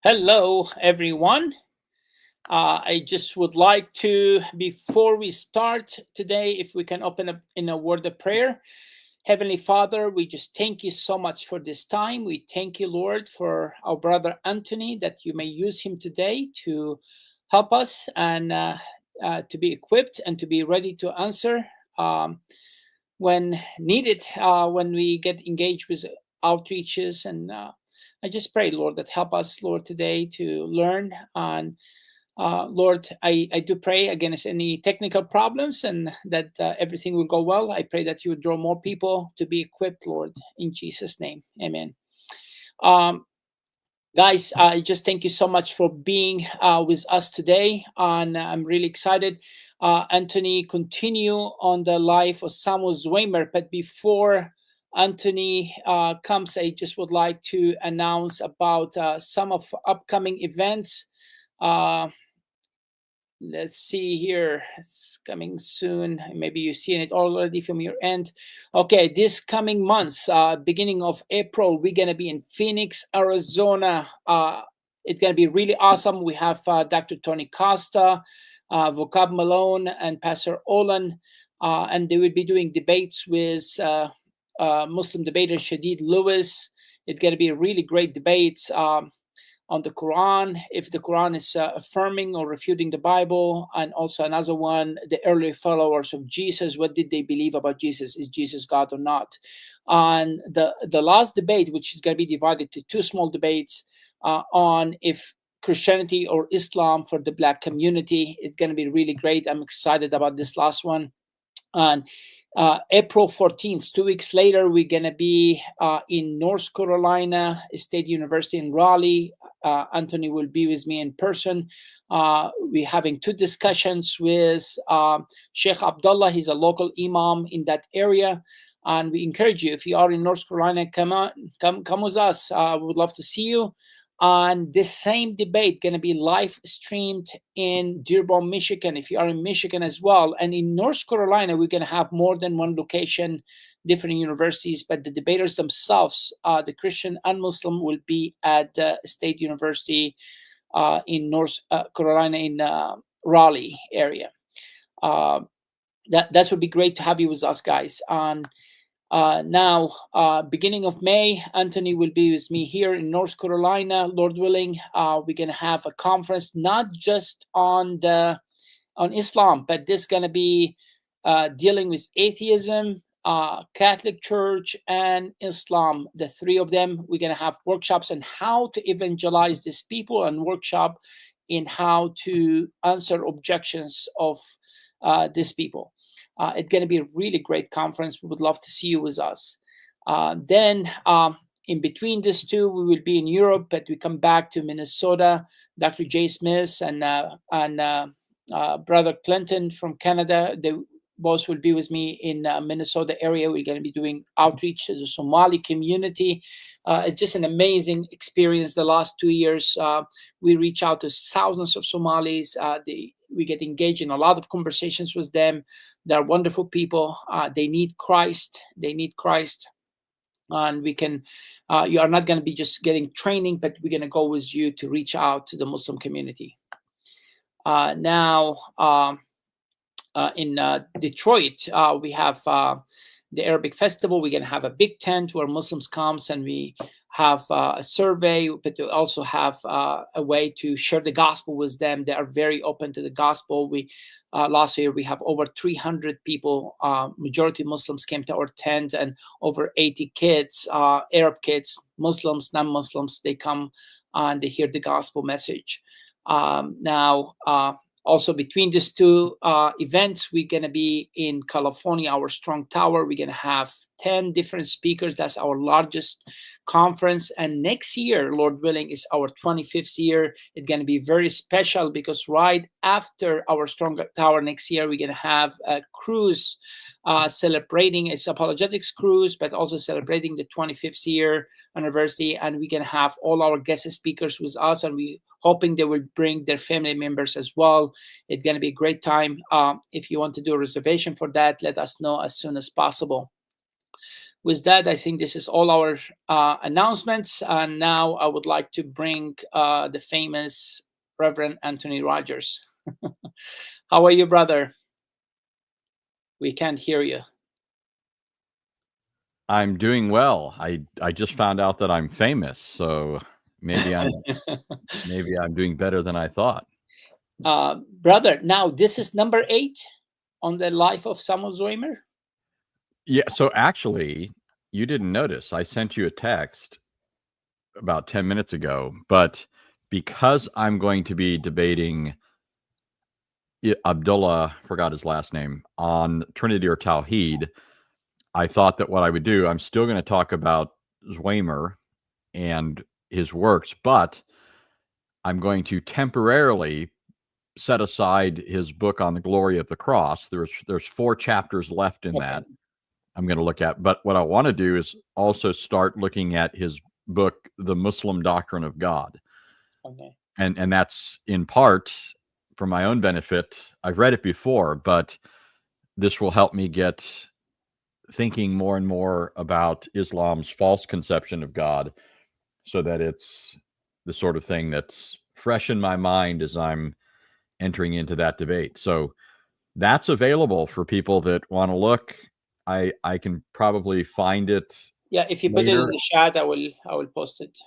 Hello, everyone. I just would like to, before we start today, if we can open up in a word of prayer. Heavenly Father, we just thank you so much for this time. We thank you, Lord, for our brother Anthony, that you may use him today to help us and to be equipped and to be ready to answer when needed, when we get engaged with outreaches. And I just pray, Lord, that help us, Lord, today to learn. And Lord, I do pray against any technical problems and that everything will go well. I pray that you would draw more people to be equipped, Lord, in Jesus' name. Amen. Um, Guys, I just thank you so much for being with us today. And I'm really excited. Anthony, continue on the life of Samuel Zwemer. But before Anthony comes, I just would like to announce about some of upcoming events. Uh, let's see here, it's coming soon. Maybe you've seen it already from your end. Okay, this coming months, beginning of April, we're gonna be in Phoenix, Arizona. It's gonna be really awesome. We have Dr. Tony Costa, Vocab Malone, and Pastor Olan, and they will be doing debates with Muslim debater Shadid Lewis. It's gonna be a really great debates on the Quran, if the Quran is affirming or refuting the Bible, and also another one, the early followers of Jesus, what did they believe about Jesus? Is Jesus God or not? And the last debate, which is going to be divided to two small debates on if Christianity or Islam for the Black community, it's going to be really great. I'm excited about this last one. And April 14th, 2 weeks later, we're going to be in North Carolina State University in Raleigh. Anthony will be with me in person. We're having two discussions with Sheikh Abdullah. He's a local imam in that area. And we encourage you, if you are in North Carolina, come with us. We would love to see you. And this same debate going to be live streamed in Dearborn, Michigan, if you are in Michigan as well. And in North Carolina, we're going to have more than one location, different universities, but the debaters themselves, the Christian and Muslim, will be at State University in North Carolina in Raleigh area. That would be great to have you with us, guys. And now, beginning of May, Anthony will be with me here in North Carolina, Lord willing. We're gonna have a conference not just on Islam, but this gonna be dealing with atheism, Catholic Church, and Islam. The three of them. We're gonna have workshops on how to evangelize these people, and workshop in how to answer objections of these people. It's going to be a really great conference. We would love to see you with us. Then, in between these two, we will be in Europe, but we come back to Minnesota. Dr. Jay Smith and Brother Clinton from Canada, they both will be with me in Minnesota area. We're going to be doing outreach to the Somali community. It's just an amazing experience. The last 2 years, we reach out to thousands of Somalis. We get engaged in a lot of conversations with them. They're wonderful people. They need Christ. And we can, you are not going to be just getting training, but we're going to go with you to reach out to the Muslim community. Now, in Detroit, we have the Arabic Festival. We're going to have a big tent where Muslims comes, and we have a survey, but we also have a way to share the gospel with them. They are very open to the gospel. We last year we have over 300 people, majority Muslims, came to our tent, and over 80 kids, Arab kids, Muslims, non-Muslims, they come and they hear the gospel message. Now, also between these two events, we're going to be in California, our Strong Tower. We're going to have 10 different speakers. That's our largest conference. And next year, Lord willing, is our 25th year. It's going to be very special because right after our Strong Tower next year, we're going to have a cruise celebrating. It's apologetics cruise, but also celebrating the 25th year anniversary. And we're going to have all our guest speakers with us, and we hoping they will bring their family members as well. It's going to be a great time. If you want to do a reservation for that, let us know as soon as possible. with that, I think this is all our announcements. And now I would like to bring the famous Reverend Anthony Rogers. How are you, brother? We can't hear you. I'm doing well. I just found out that I'm famous, so maybe I'm doing better than I thought. Brother, now this is number 8 on the life of Samuel Zwemer. Yeah, so actually, you didn't notice. I sent you a text about 10 minutes ago, but because I'm going to be debating Abdullah, forgot his last name, on Trinity or Tawhid, I thought that what I would do, I'm still going to talk about Zwemer and his works, but I'm going to temporarily set aside his book on the glory of the cross. There's 4 chapters left in that I'm going to look at. But what I want to do is also start looking at his book, The Muslim Doctrine of God. Okay. And that's in part for my own benefit. I've read it before, but this will help me get thinking more and more about Islam's false conception of God, so that it's the sort of thing that's fresh in my mind as I'm entering into that debate. So that's available for people that want to look. I can probably find it. Yeah, if you later. put it in the chat, I will post it.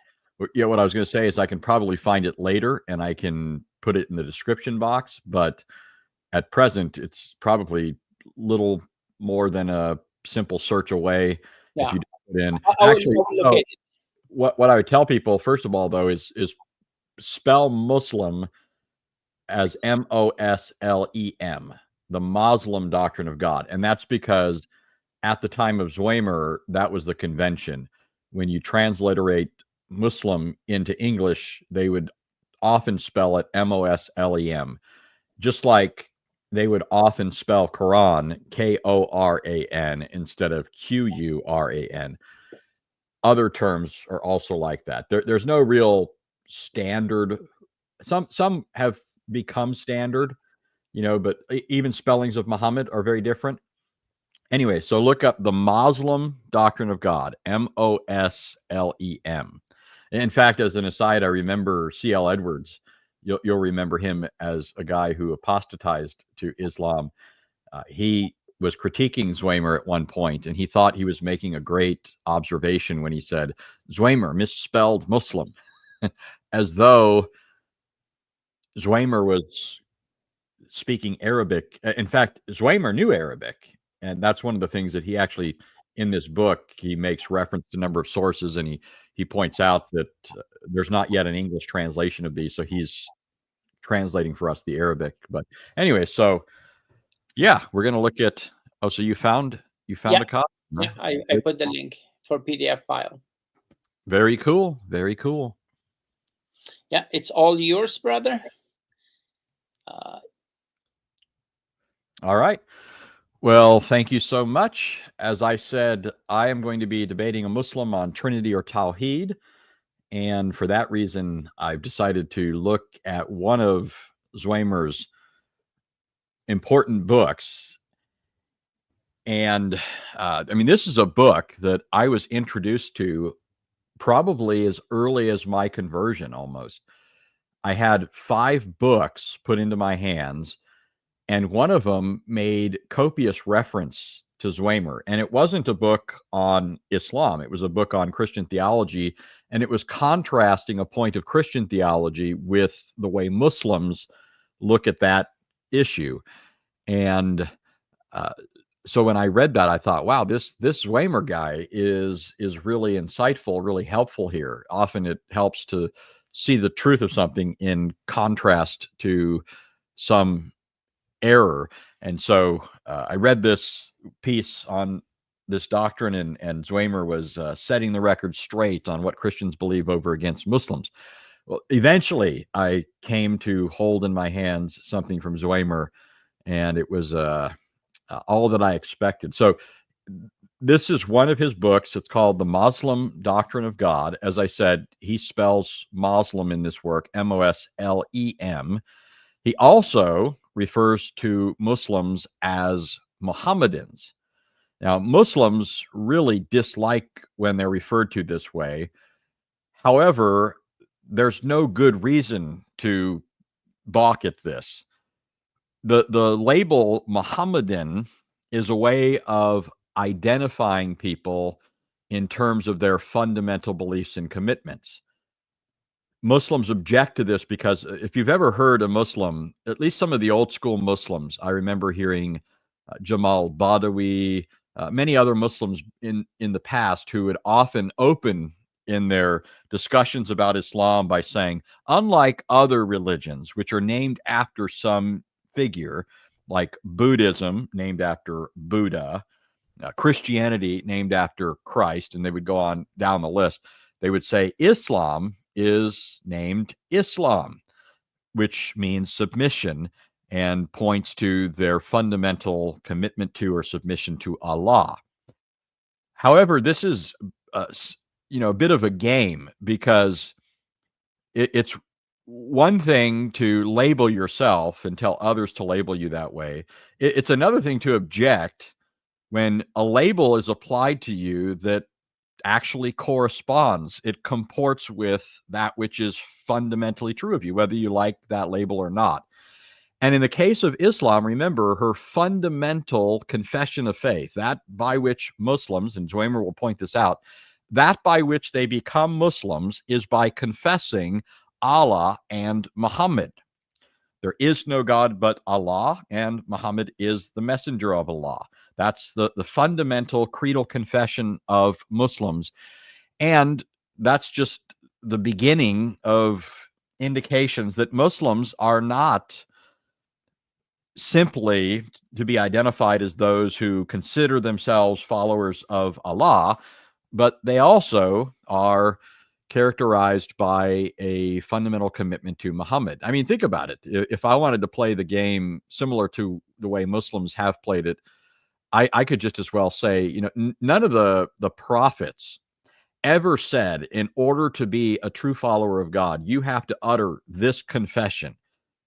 Yeah, what I was going to say is I can probably find it later and I can put it in the description box, but at present it's probably little more than a simple search away. Yeah. If you put in actually so what I would tell people first of all though is spell Muslim as Moslem, the Muslim doctrine of God. And that's because at the time of Zwemer, that was the convention. When you transliterate Muslim into English, they would often spell it Moslem, just like they would often spell Quran Koran instead of Quran. Other terms are also like that. There's no real standard. Some have become standard, but even spellings of Muhammad are very different. Anyway, so look up the Muslim Doctrine of God, Moslem. In fact, as an aside, I remember C.L. Edwards. You'll remember him as a guy who apostatized to Islam. He was critiquing Zwemer at one point, and he thought he was making a great observation when he said, Zwemer misspelled Muslim, as though Zwemer was speaking Arabic. In fact, Zwemer knew Arabic. And that's one of the things that he actually, in this book, he makes reference to a number of sources, and he points out that there's not yet an English translation of these, so he's translating for us the Arabic. But anyway, so yeah, we're going to look at. Oh, so you found a copy? Yeah, I put the link for PDF file. Very cool. Very cool. Yeah, it's all yours, brother. All right. Well, thank you so much. As I said, I am going to be debating a Muslim on Trinity or Tawhid. And for that reason, I've decided to look at one of Zwemer's important books. And this is a book that I was introduced to probably as early as my conversion almost. I had 5 books put into my hands, and one of them made copious reference to Zwemer. And it wasn't a book on Islam. It was a book on Christian theology. And it was contrasting a point of Christian theology with the way Muslims look at that issue. And so when I read that, I thought, wow, this Zwemer guy is really insightful, really helpful here. Often it helps to see the truth of something in contrast to some error. And so I read this piece on this doctrine, and Zwemer was setting the record straight on what Christians believe over against Muslims. Well, eventually I came to hold in my hands something from Zwemer, and it was all that I expected. So this is one of his books. It's called The Muslim Doctrine of God. As I said, he spells Muslim in this work, Moslem. He also refers to Muslims as Mohammedans. Now, Muslims really dislike when they're referred to this way. However, there's no good reason to balk at this. The label Mohammedan is a way of identifying people in terms of their fundamental beliefs and commitments. Muslims object to this because if you've ever heard a Muslim, at least some of the old school Muslims, I remember hearing Jamal Badawi, many other Muslims in the past who would often open in their discussions about Islam by saying, unlike other religions, which are named after some figure, like Buddhism, named after Buddha, Christianity, named after Christ, and they would go on down the list, they would say Islam is named Islam, which means submission and points to their fundamental commitment to or submission to Allah. However, this is a bit of a game because it's one thing to label yourself and tell others to label you that way. It's another thing to object when a label is applied to you that actually corresponds. It comports with that which is fundamentally true of you, whether you like that label or not. And in the case of Islam, remember her fundamental confession of faith, that by which Muslims, and Zwemer will point this out, that by which they become Muslims is by confessing Allah and Muhammad. There is no God but Allah, and Muhammad is the messenger of Allah. That's the fundamental creedal confession of Muslims. And that's just the beginning of indications that Muslims are not simply to be identified as those who consider themselves followers of Allah, but they also are characterized by a fundamental commitment to Muhammad. I mean, think about it. If I wanted to play the game similar to the way Muslims have played it, I could just as well say, none of the prophets ever said, in order to be a true follower of God, you have to utter this confession.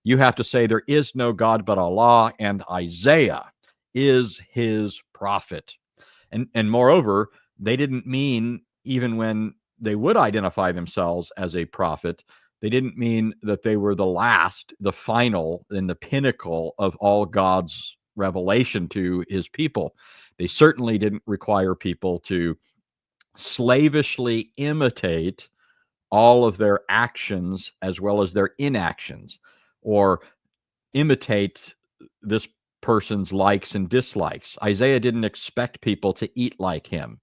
You have to say there is no God but Allah, and Isaiah is his prophet. And moreover, they didn't mean, even when they would identify themselves as a prophet, they didn't mean that they were the last, the final, and the pinnacle of all God's revelation to his people. They certainly didn't require people to slavishly imitate all of their actions as well as their inactions, or imitate this person's likes and dislikes. Isaiah didn't expect people to eat like him,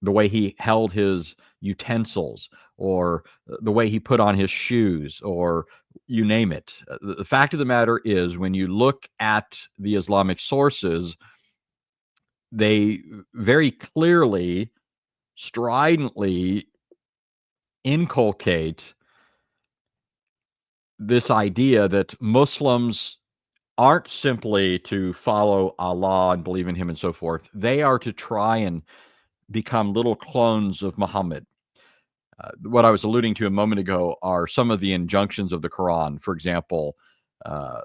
the way he held his utensils, or the way he put on his shoes, or you name it. The fact of the matter is, when you look at the Islamic sources, they very clearly, stridently inculcate this idea that Muslims aren't simply to follow Allah and believe in him and so forth. They are to try and become little clones of Muhammad. What I was alluding to a moment ago are some of the injunctions of the Quran. For example,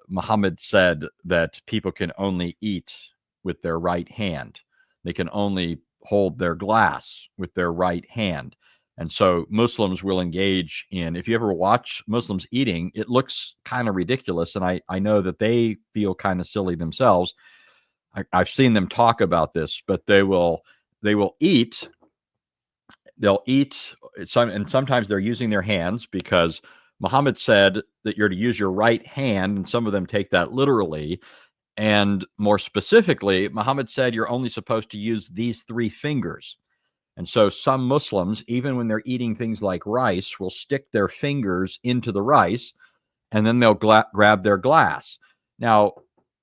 Muhammad said that people can only eat with their right hand. They can only hold their glass with their right hand. And so Muslims will engage in, if you ever watch Muslims eating, it looks kind of ridiculous. And I know that they feel kind of silly themselves. I've seen them talk about this, but they will eat. They'll eat, and sometimes they're using their hands, because Muhammad said that you're to use your right hand, and some of them take that literally. And more specifically, Muhammad said you're only supposed to use these 3 fingers. And so some Muslims, even when they're eating things like rice, will stick their fingers into the rice, and then they'll grab their glass. Now,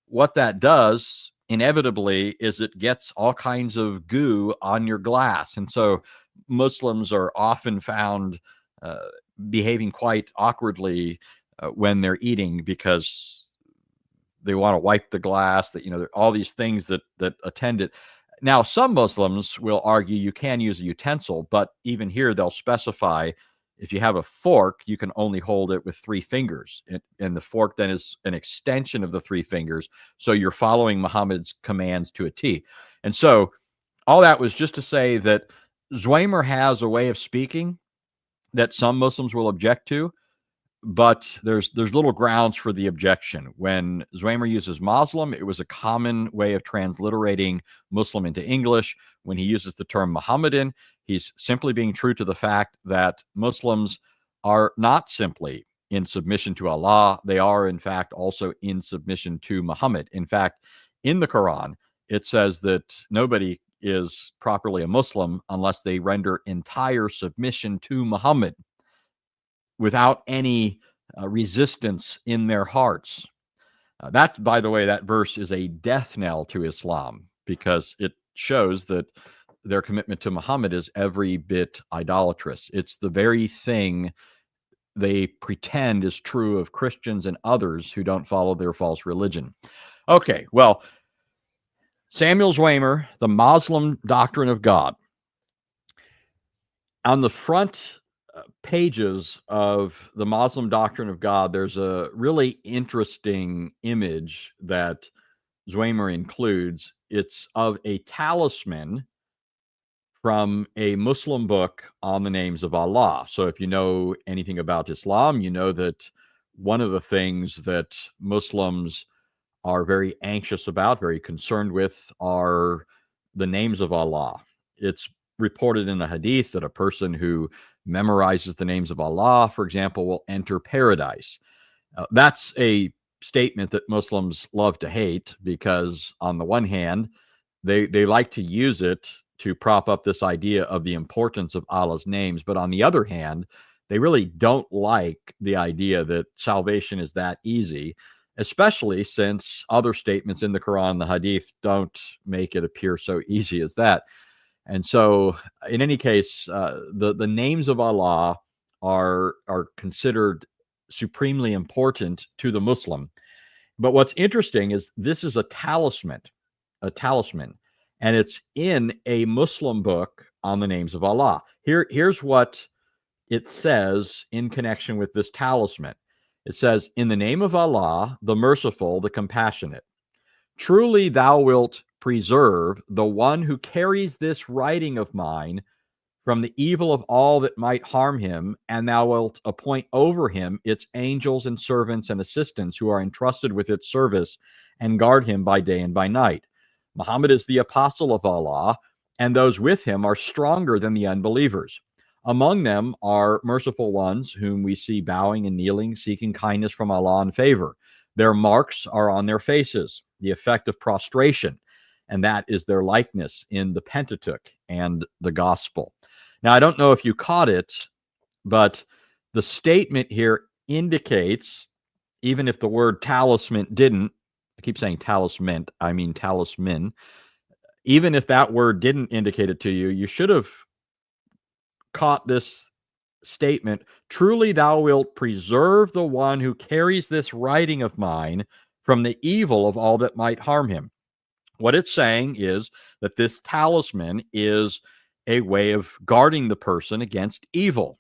what that does inevitably is it gets all kinds of goo on your glass. And so Muslims are often found behaving quite awkwardly when they're eating, because they want to wipe the glass, that, there are all these things that attend it. Now, some Muslims will argue you can use a utensil, but even here they'll specify, if you have a fork, you can only hold it with 3 fingers. And the fork then is an extension of the 3 fingers. So you're following Muhammad's commands to a T. And so all that was just to say that Zwemer has a way of speaking that some Muslims will object to, but there's little grounds for the objection. When Zwemer uses Muslim, it was a common way of transliterating Muslim into English. When he uses the term Mohammedan, he's simply being true to the fact that Muslims are not simply in submission to Allah. They are, in fact, also in submission to Muhammad. In fact, in the Quran, it says that nobody is properly a Muslim unless they render entire submission to Muhammad without any resistance in their hearts. That, by the way, that verse is a death knell to Islam, because it shows that their commitment to Muhammad is every bit idolatrous. It's the very thing they pretend is true of Christians and others who don't follow their false religion. Okay, well, Samuel Zwemer, The Muslim Doctrine of God. On the front pages of The Muslim Doctrine of God, there's a really interesting image that Zwemer includes. It's of a talisman from a Muslim book on the names of Allah. So if you know anything about Islam, you know that one of the things that Muslims are very anxious about, very concerned with, are the names of Allah. It's reported in a hadith that a person who memorizes the names of Allah, for example, will enter paradise. That's a statement that Muslims love to hate, because on the one hand, they like to use it to prop up this idea of the importance of Allah's names. But on the other hand, they really don't like the idea that salvation is that easy, especially since other statements in the Quran, the Hadith, don't make it appear so easy as that. And so, in any case, the names of Allah are considered supremely important to the Muslim. But what's interesting is this is a talisman, and it's in a Muslim book on the names of Allah. Here's what it says in connection with this talisman. It says, "In the name of Allah, the merciful, the compassionate. Truly thou wilt preserve the one who carries this writing of mine from the evil of all that might harm him, and thou wilt appoint over him its angels and servants and assistants who are entrusted with its service and guard him by day and by night. Muhammad is the apostle of Allah, and those with him are stronger than the unbelievers. Among them are merciful ones whom we see bowing and kneeling, seeking kindness from Allah and favor. Their marks are on their faces, the effect of prostration, and that is their likeness in the Pentateuch and the Gospel." Now, I don't know if you caught it, but the statement here indicates, even if the word talisman didn't, I keep saying talisman, I mean talisman, even if that word didn't indicate it to you, you should have caught this statement: "Truly thou wilt preserve the one who carries this writing of mine from the evil of all that might harm him." What it's saying is that this talisman is a way of guarding the person against evil.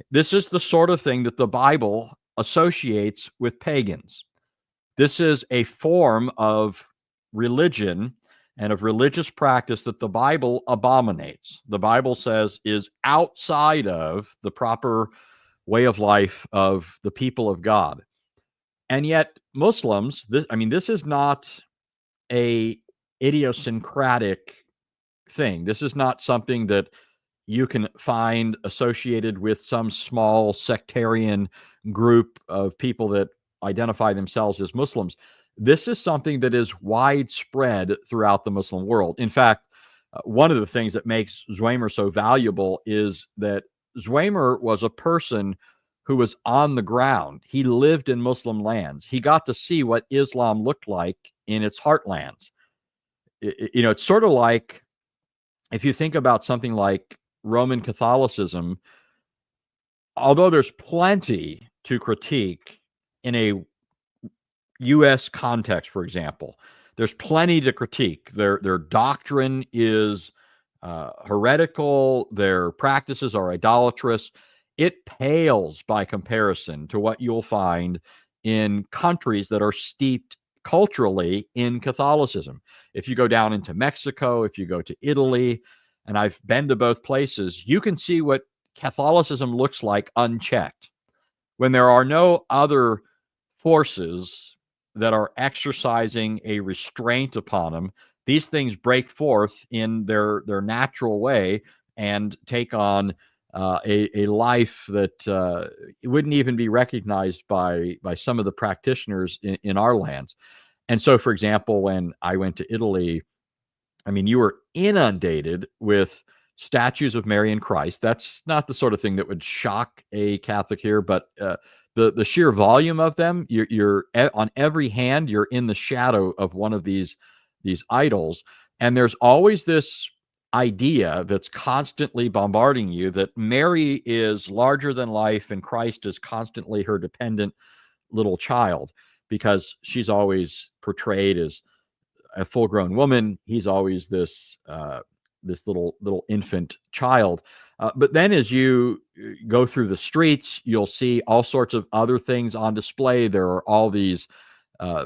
This is the sort of thing that the Bible associates with pagans. This is a form of religion and of religious practice that the Bible abominates. The Bible says is outside of the proper way of life of the people of God. And yet Muslims, this is not a idiosyncratic thing. This is not something that you can find associated with some small sectarian group of people that identify themselves as Muslims. This is something that is widespread throughout the Muslim world. In fact, one of the things that makes Zwemer so valuable is that Zwemer was a person who was on the ground. He lived in Muslim lands. He got to see what Islam looked like in its heartlands. It's sort of like, if you think about something like Roman Catholicism, although there's plenty to critique in a U.S. context, for example, there's plenty to critique. Their doctrine is heretical. Their practices are idolatrous. It pales by comparison to what you'll find in countries that are steeped culturally in Catholicism. If you go down into Mexico, if you go to Italy, and I've been to both places, you can see what Catholicism looks like unchecked. When there are no other forces that are exercising a restraint upon them, these things break forth in their natural way and take on a life that wouldn't even be recognized by some of the practitioners in our lands. And so, for example, when I went to Italy, I mean, you were inundated with statues of Mary and Christ. That's not the sort of thing that would shock a Catholic here, but the sheer volume of them, you're on every hand, you're in the shadow of one of these idols, and there's always this idea that's constantly bombarding you that Mary is larger than life and Christ is constantly her dependent little child, because she's always portrayed as a full-grown woman. He's always this this little infant child. But then as you go through the streets, you'll see all sorts of other things on display. There are all these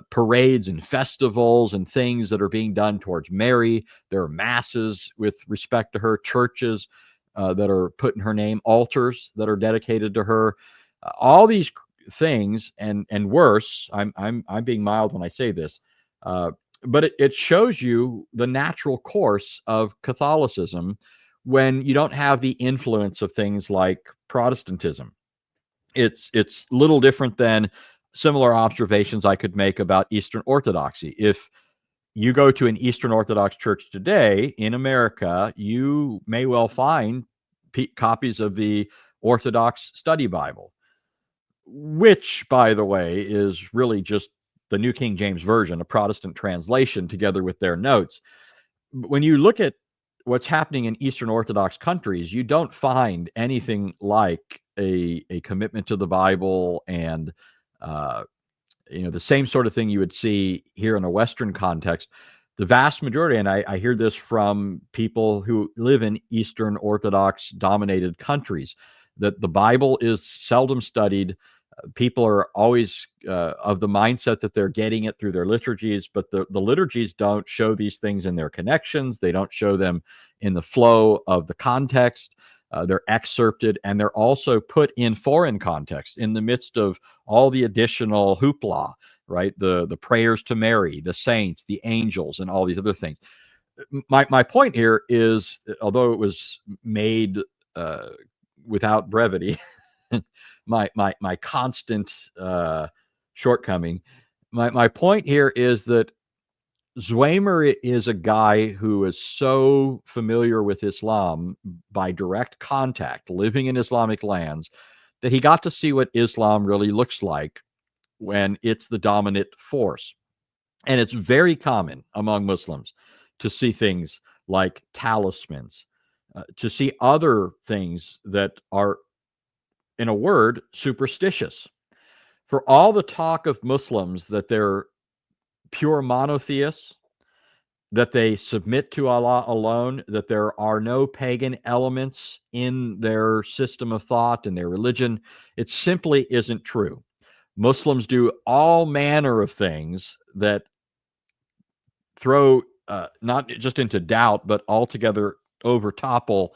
parades and festivals and things that are being done towards Mary. There are masses with respect to her, churches that are put in her name, altars that are dedicated to her. All these things and worse. I'm being mild when I say this. But it shows you the natural course of Catholicism when you don't have the influence of things like Protestantism. It's little different than similar observations I could make about Eastern Orthodoxy. If you go to an Eastern Orthodox church today in America, you may well find copies of the Orthodox Study Bible, which, by the way, is really just the New King James Version, a Protestant translation, together with their notes. When you look at what's happening in Eastern Orthodox countries, you don't find anything like a commitment to the Bible and the same sort of thing you would see here in a Western context. The vast majority, and I hear this from people who live in Eastern Orthodox dominated countries, that the Bible is seldom studied. People are always of the mindset that they're getting it through their liturgies, but the liturgies don't show these things in their connections. They don't show them in the flow of the context. They're excerpted, and they're also put in foreign context in the midst of all the additional hoopla, right? The prayers to Mary, the saints, the angels, and all these other things. My point here is, although it was made without brevity, my constant shortcoming. My point here is that Zwemer is a guy who is so familiar with Islam by direct contact, living in Islamic lands, that he got to see what Islam really looks like when it's the dominant force. And it's very common among Muslims to see things like talismans, to see other things that are, in a word, superstitious. For all the talk of Muslims that they're pure monotheists, that they submit to Allah alone, that there are no pagan elements in their system of thought and their religion, it simply isn't true. Muslims do all manner of things that throw not just into doubt, but altogether overtopple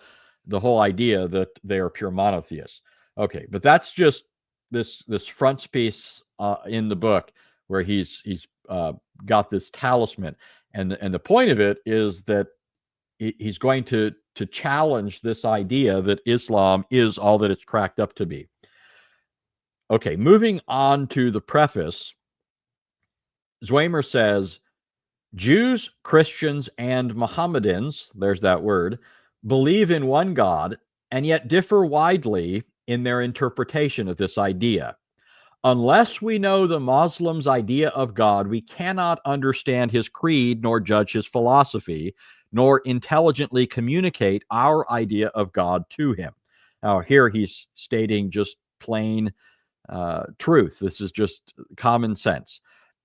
the whole idea that they are pure monotheists. Okay, but that's just this frontispiece in the book where he's got this talisman, and the point of it is that he's going to challenge this idea that Islam is all that it's cracked up to be. Okay, moving on to the preface, Zwemer says, Jews, Christians, and Mohammedans, there's that word, believe in one God and yet differ widely in their interpretation of this idea. Unless we know the Muslim's idea of God, we cannot understand his creed, nor judge his philosophy, nor intelligently communicate our idea of God to him. Now, here he's stating just plain truth. This is just common sense.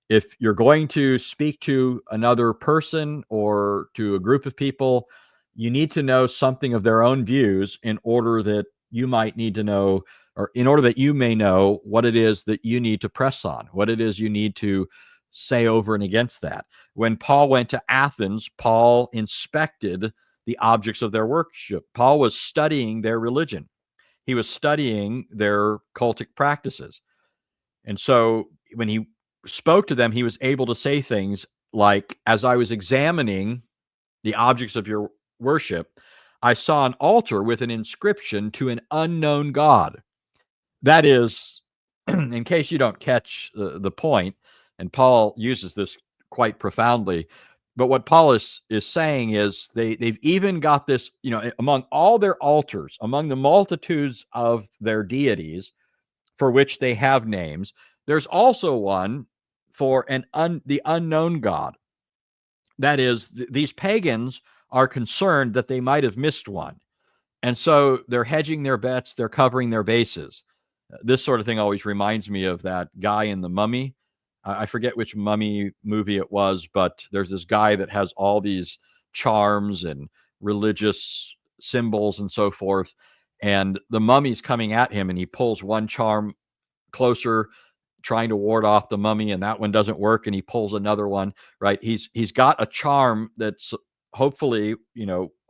If you're going to speak to another person or to a group of people, you need to know something of their own views in order that you might need to know, or in order that you may know what it is that you need to press on, what it is you need to say over and against that. When Paul went to Athens, Paul inspected the objects of their worship. Paul was studying their religion. He was studying their cultic practices. And so when he spoke to them, he was able to say things like, as I was examining the objects of your worship, I saw an altar with an inscription to an unknown God. That is, in case you don't catch the point, and Paul uses this quite profoundly, but what Paul is saying is they've even got this, among all their altars, among the multitudes of their deities for which they have names, there's also one for the unknown God. That is, these pagans are concerned that they might have missed one. And so they're hedging their bets, they're covering their bases. This sort of thing always reminds me of that guy in The Mummy. I forget which mummy movie it was, but there's this guy that has all these charms and religious symbols and so forth. And the mummy's coming at him, and he pulls one charm closer, trying to ward off the mummy, and that one doesn't work, and he pulls another one, right? He's got a charm that's hopefully,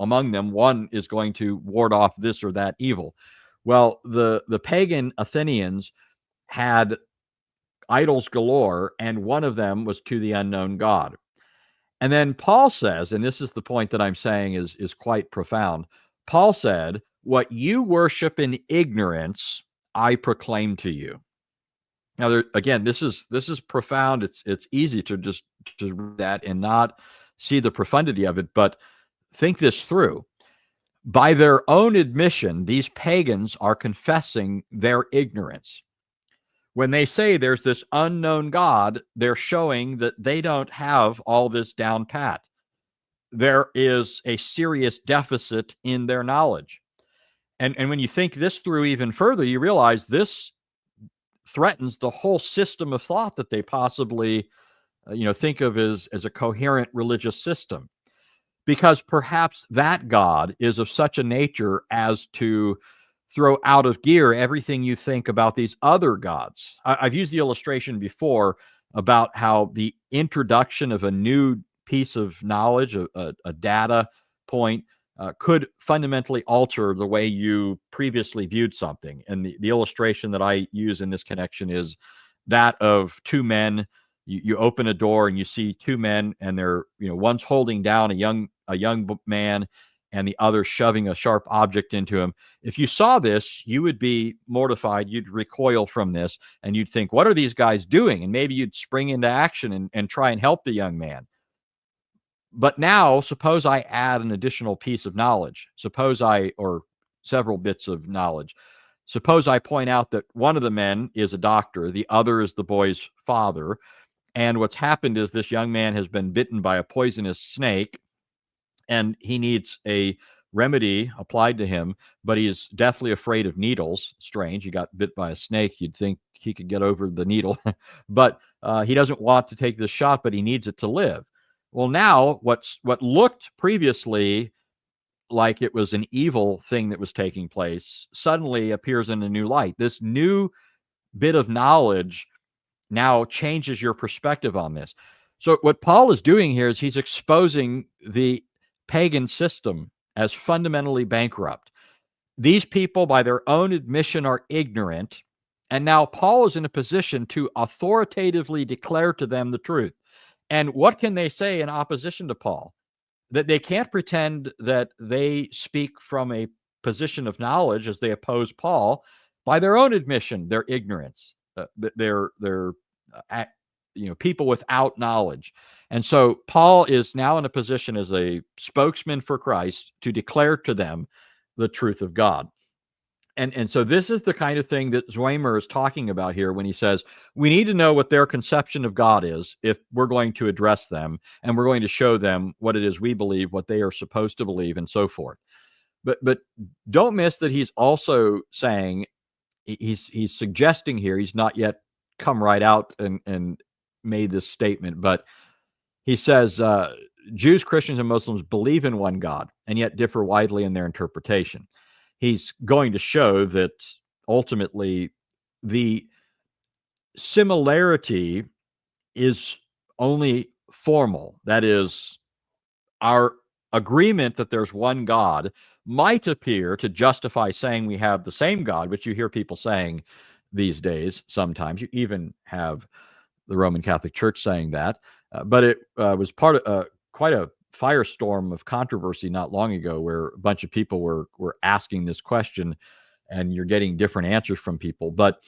among them, one is going to ward off this or that evil. Well, the pagan Athenians had idols galore, and one of them was to the unknown God. And then Paul says, and this is the point that I'm saying is quite profound. Paul said, "What you worship in ignorance, I proclaim to you." Now, again, this is profound. It's easy to just to read that and not see the profundity of it, but think this through. By their own admission, these pagans are confessing their ignorance. When they say there's this unknown God, they're showing that they don't have all this down pat. There is a serious deficit in their knowledge. And when you think this through even further, you realize this threatens the whole system of thought that they possibly, think of as a coherent religious system. Because perhaps that God is of such a nature as to throw out of gear everything you think about these other gods. I've used the illustration before about how the introduction of a new piece of knowledge, a data point, could fundamentally alter the way you previously viewed something. And the illustration that I use in this connection is that of two men. You open a door and you see two men, and they're, one's holding down a young man, and the other shoving a sharp object into him. If you saw this, you would be mortified. You'd recoil from this, and you'd think, what are these guys doing? And maybe you'd spring into action and try and help the young man. But now, suppose I add an additional piece of knowledge. Or several bits of knowledge. Suppose I point out that one of the men is a doctor, the other is the boy's father. And what's happened is this young man has been bitten by a poisonous snake, and he needs a remedy applied to him, but he is deathly afraid of needles. Strange. He got bit by a snake. You'd think he could get over the needle, but he doesn't want to take this shot, but he needs it to live. Well, now what looked previously like it was an evil thing that was taking place suddenly appears in a new light. This new bit of knowledge now changes your perspective on this. So what Paul is doing here is he's exposing the pagan system as fundamentally bankrupt. These people, by their own admission, are ignorant. And now Paul is in a position to authoritatively declare to them the truth. And what can they say in opposition to Paul? That they can't pretend that they speak from a position of knowledge as they oppose Paul. By their own admission, their ignorance. They're people without knowledge. And so Paul is now in a position as a spokesman for Christ to declare to them the truth of God. And so this is the kind of thing that Zwemer is talking about here when he says we need to know what their conception of God is if we're going to address them, and we're going to show them what it is we believe, what they are supposed to believe, and so forth. But don't miss that he's also saying, he's suggesting here, he's not yet come right out and made this statement, but he says Jews, Christians, and Muslims believe in one God and yet differ widely in their interpretation. He's going to show that ultimately the similarity is only formal. That is, our agreement that there's one God might appear to justify saying we have the same God, which you hear people saying these days sometimes. You even have the Roman Catholic Church saying that. But it was part of quite a firestorm of controversy not long ago, where a bunch of people were asking this question, and you're getting different answers from people. But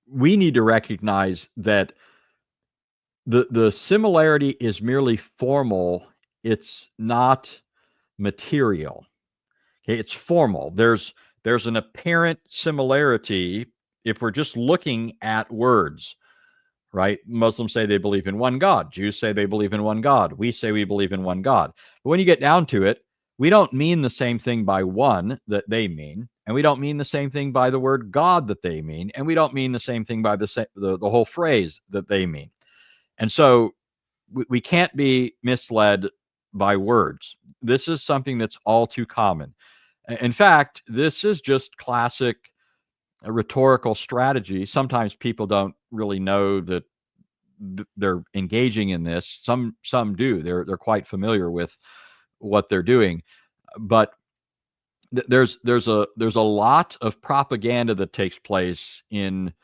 we need to recognize that the similarity is merely formal. It's not material. Okay, it's formal. There's an apparent similarity if we're just looking at words, right? Muslims say they believe in one God. Jews say they believe in one God. We say we believe in one God. But when you get down to it, we don't mean the same thing by one that they mean, and we don't mean the same thing by the word God that they mean, and we don't mean the same thing by the whole phrase that they mean. And so we can't be misled by words. This is something that's all too common. In fact, this is just classic rhetorical strategy. Sometimes people don't really know that they're engaging in this. Some do. They're quite familiar with what they're doing, but there's a lot of propaganda that takes place in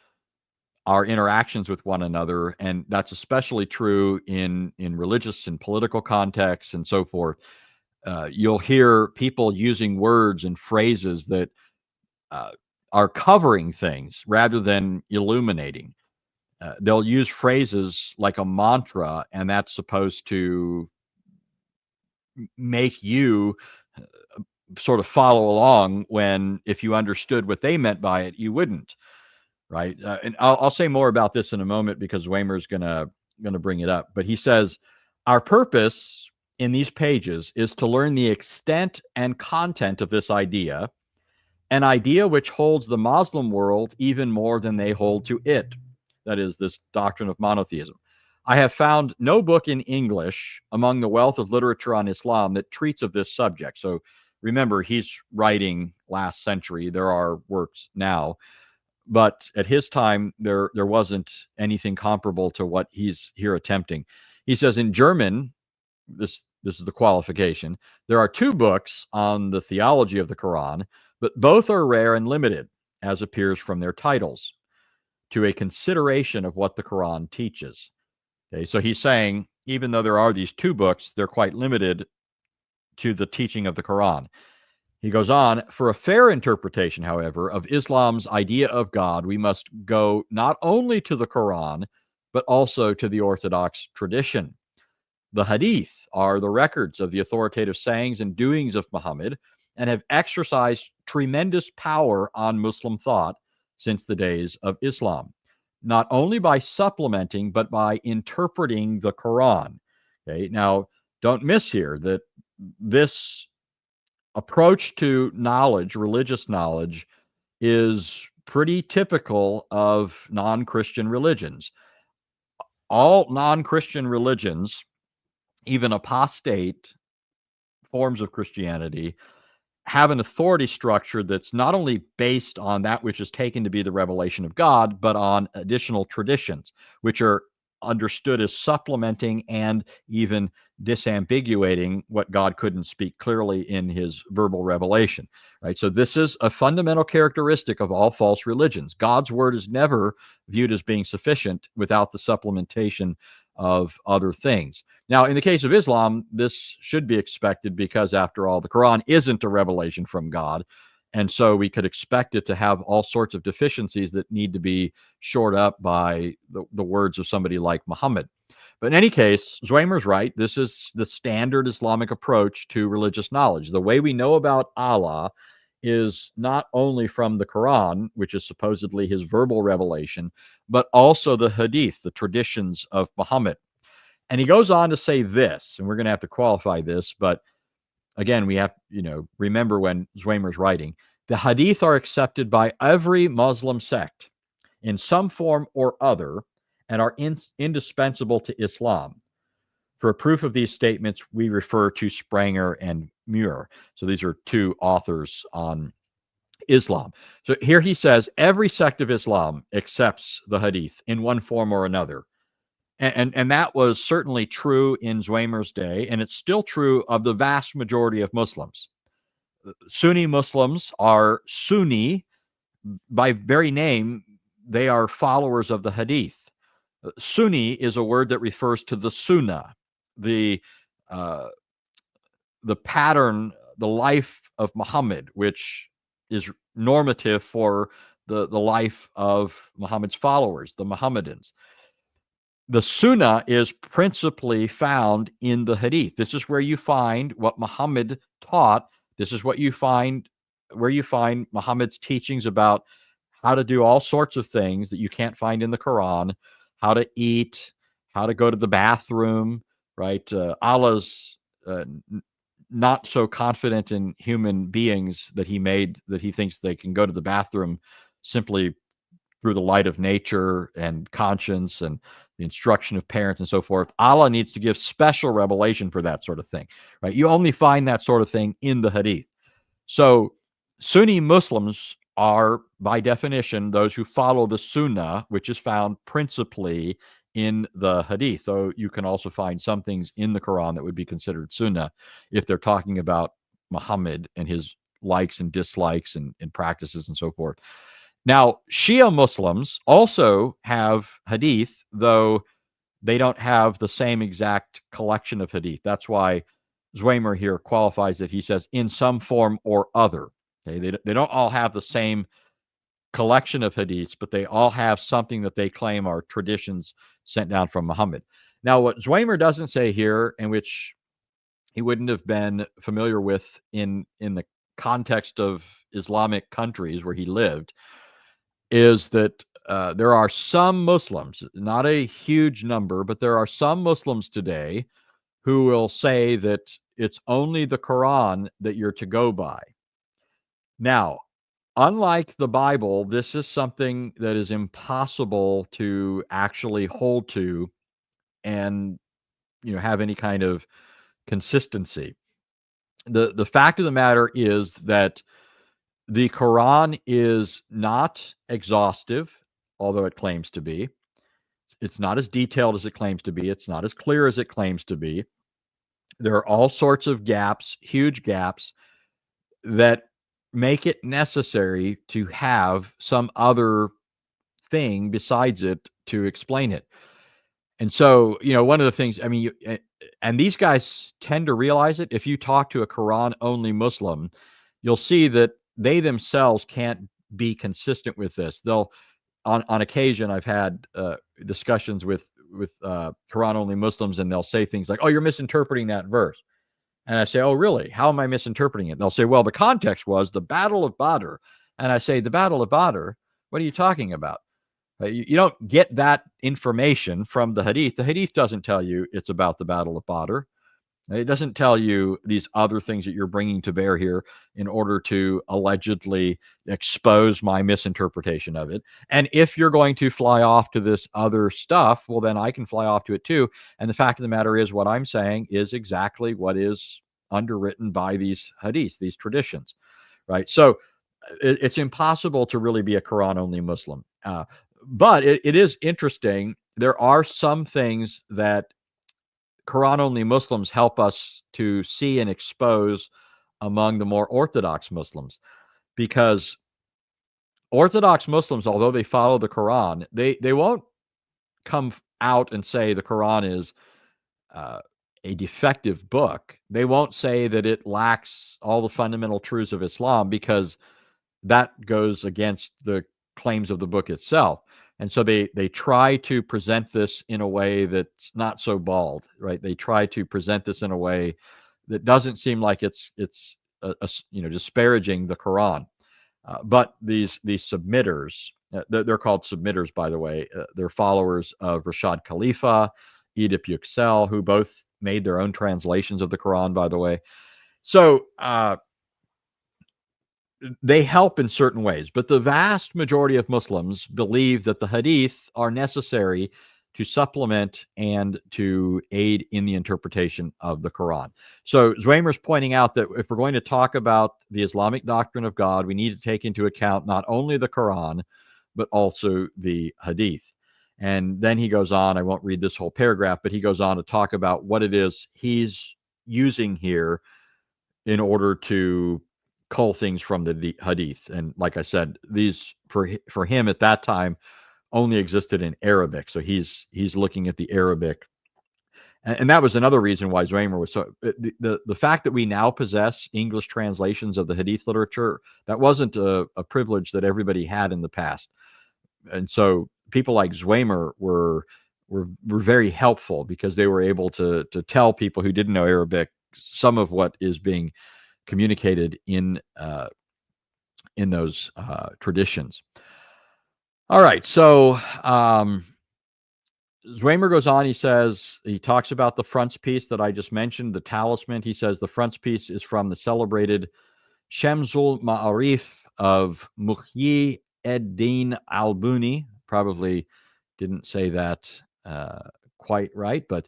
our interactions with one another, and that's especially true in religious and political contexts and so forth. You'll hear people using words and phrases that are covering things rather than illuminating. They'll use phrases like a mantra, and that's supposed to make you sort of follow along, when if you understood what they meant by it, you wouldn't. Right. And I'll say more about this in a moment, because Zwemer's going to bring it up. But he says, our purpose in these pages is to learn the extent and content of this idea, an idea which holds the Muslim world even more than they hold to it. That is, this doctrine of monotheism. I have found no book in English among the wealth of literature on Islam that treats of this subject. So remember, he's writing last century. There are works now, but at his time, there wasn't anything comparable to what he's here attempting. He says in German, this is the qualification, there are 2 books on the theology of the Quran, but both are rare and limited, as appears from their titles, to a consideration of what the Quran teaches. Okay, so he's saying, even though there are these 2 books, they're quite limited to the teaching of the Quran. He goes on, for a fair interpretation, however, of Islam's idea of God, we must go not only to the Quran, but also to the Orthodox tradition. The Hadith are the records of the authoritative sayings and doings of Muhammad, and have exercised tremendous power on Muslim thought since the days of Islam, not only by supplementing, but by interpreting the Quran. Okay, now don't miss here that this approach to knowledge, religious knowledge, is pretty typical of non-Christian religions. All non-Christian religions, even apostate forms of Christianity, have an authority structure that's not only based on that which is taken to be the revelation of God, but on additional traditions, which are understood as supplementing and even disambiguating what God couldn't speak clearly in his verbal revelation, right? So this is a fundamental characteristic of all false religions. God's word is never viewed as being sufficient without the supplementation of other things. Now, in the case of Islam, this should be expected, because after all, the Quran isn't a revelation from God. And so we could expect it to have all sorts of deficiencies that need to be shored up by the words of somebody like Muhammad. But in any case, Zwemer's right. This is the standard Islamic approach to religious knowledge. The way we know about Allah is not only from the Quran, which is supposedly his verbal revelation, but also the Hadith, the traditions of Muhammad. And he goes on to say this, and we're going to have to qualify this, but again, we have, remember when Zwemer's writing, the Hadith are accepted by every Muslim sect in some form or other, and are indispensable to Islam. For a proof of these statements, we refer to Spranger and Muir. So these are 2 authors on Islam. So here he says every sect of Islam accepts the hadith in one form or another. And that was certainly true in Zwemer's day, and it's still true of the vast majority of Muslims. Sunni Muslims are Sunni by very name, they are followers of the hadith. Sunni is a word that refers to the sunnah, the uh, the pattern, the life of Muhammad, which is normative for the life of Muhammad's followers, the Muhammadans. The Sunnah is principally found in the Hadith. This is where you find what Muhammad taught. This is what you find where you find Muhammad's teachings about how to do all sorts of things that you can't find in the Quran, how to eat, how to go to the bathroom, right? Allah's not so confident in human beings that he thinks they can go to the bathroom simply through the light of nature and conscience and the instruction of parents and so forth. Allah needs to give special revelation for that sort of thing, right? You only find that sort of thing in the Hadith. So Sunni Muslims are, by definition, those who follow the Sunnah, which is found principally in the Hadith, though you can also find some things in the Quran that would be considered Sunnah if they're talking about Muhammad and his likes and dislikes and practices and so forth. Now, Shia Muslims also have Hadith, though they don't have the same exact collection of Hadith. That's why Zwemer here qualifies it. He says, in some form or other. Okay? They don't all have the same collection of Hadiths, but they all have something that they claim are traditions sent down from Muhammad. Now, what Zwemer doesn't say here, and which he wouldn't have been familiar with in the context of Islamic countries where he lived, is that there are some Muslims, not a huge number, but there are some Muslims today who will say that it's only the Quran that you're to go by. Now, unlike the Bible, this is something that is impossible to actually hold to and have any kind of consistency. The fact of the matter is that the Quran is not exhaustive, although it claims to be. It's not as detailed as it claims to be. It's not as clear as it claims to be. There are all sorts of gaps, huge gaps, that make it necessary to have some other thing besides it to explain it. And so, one of the things, and these guys tend to realize it. If you talk to a Quran-only Muslim, you'll see that they themselves can't be consistent with this. They'll, on occasion, I've had discussions with Quran-only Muslims, and they'll say things like, "Oh, you're misinterpreting that verse." And I say, "Oh, really? How am I misinterpreting it?" They'll say, "Well, the context was the Battle of Badr." And I say, "The Battle of Badr? What are you talking about?" You don't get that information from the Hadith. The Hadith doesn't tell you it's about the Battle of Badr. It doesn't tell you these other things that you're bringing to bear here in order to allegedly expose my misinterpretation of it. And if you're going to fly off to this other stuff, well, then I can fly off to it too. And the fact of the matter is, what I'm saying is exactly what is underwritten by these hadiths, these traditions, right? So it's impossible to really be a Quran-only Muslim. But it is interesting. There are some things that Quran-only Muslims help us to see and expose among the more Orthodox Muslims, because Orthodox Muslims, although they follow the Quran, they won't come out and say the Quran is a defective book. They won't say that it lacks all the fundamental truths of Islam, because that goes against the claims of the book itself. And so they try to present this in a way that's not so bald, right? They try to present this in a way that doesn't seem like it's disparaging the Quran. But these submitters, they're called submitters, by the way. They're followers of Rashad Khalifa, Edip Yüksel, who both made their own translations of the Quran, by the way. So they help in certain ways, but the vast majority of Muslims believe that the hadith are necessary to supplement and to aid in the interpretation of the Quran. So Zwemer's pointing out that if we're going to talk about the Islamic doctrine of God, we need to take into account not only the Quran, but also the Hadith. And then he goes on, I won't read this whole paragraph, but he goes on to talk about what it is he's using here in order to cull things from the Hadith. And like I said, these for him at that time only existed in Arabic. So he's looking at the Arabic. And that was another reason why Zwemer was so the fact that we now possess English translations of the Hadith literature, that wasn't a privilege that everybody had in the past. And so people like Zwemer were very helpful because they were able to tell people who didn't know Arabic some of what is being communicated in those traditions. All right, so Zwemer goes on. He talks about the frontispiece that I just mentioned, the talisman. He says the frontispiece is from the celebrated Shamsul Ma'arif of Muhyi ed-Din al-Buni. Probably didn't say that quite right, but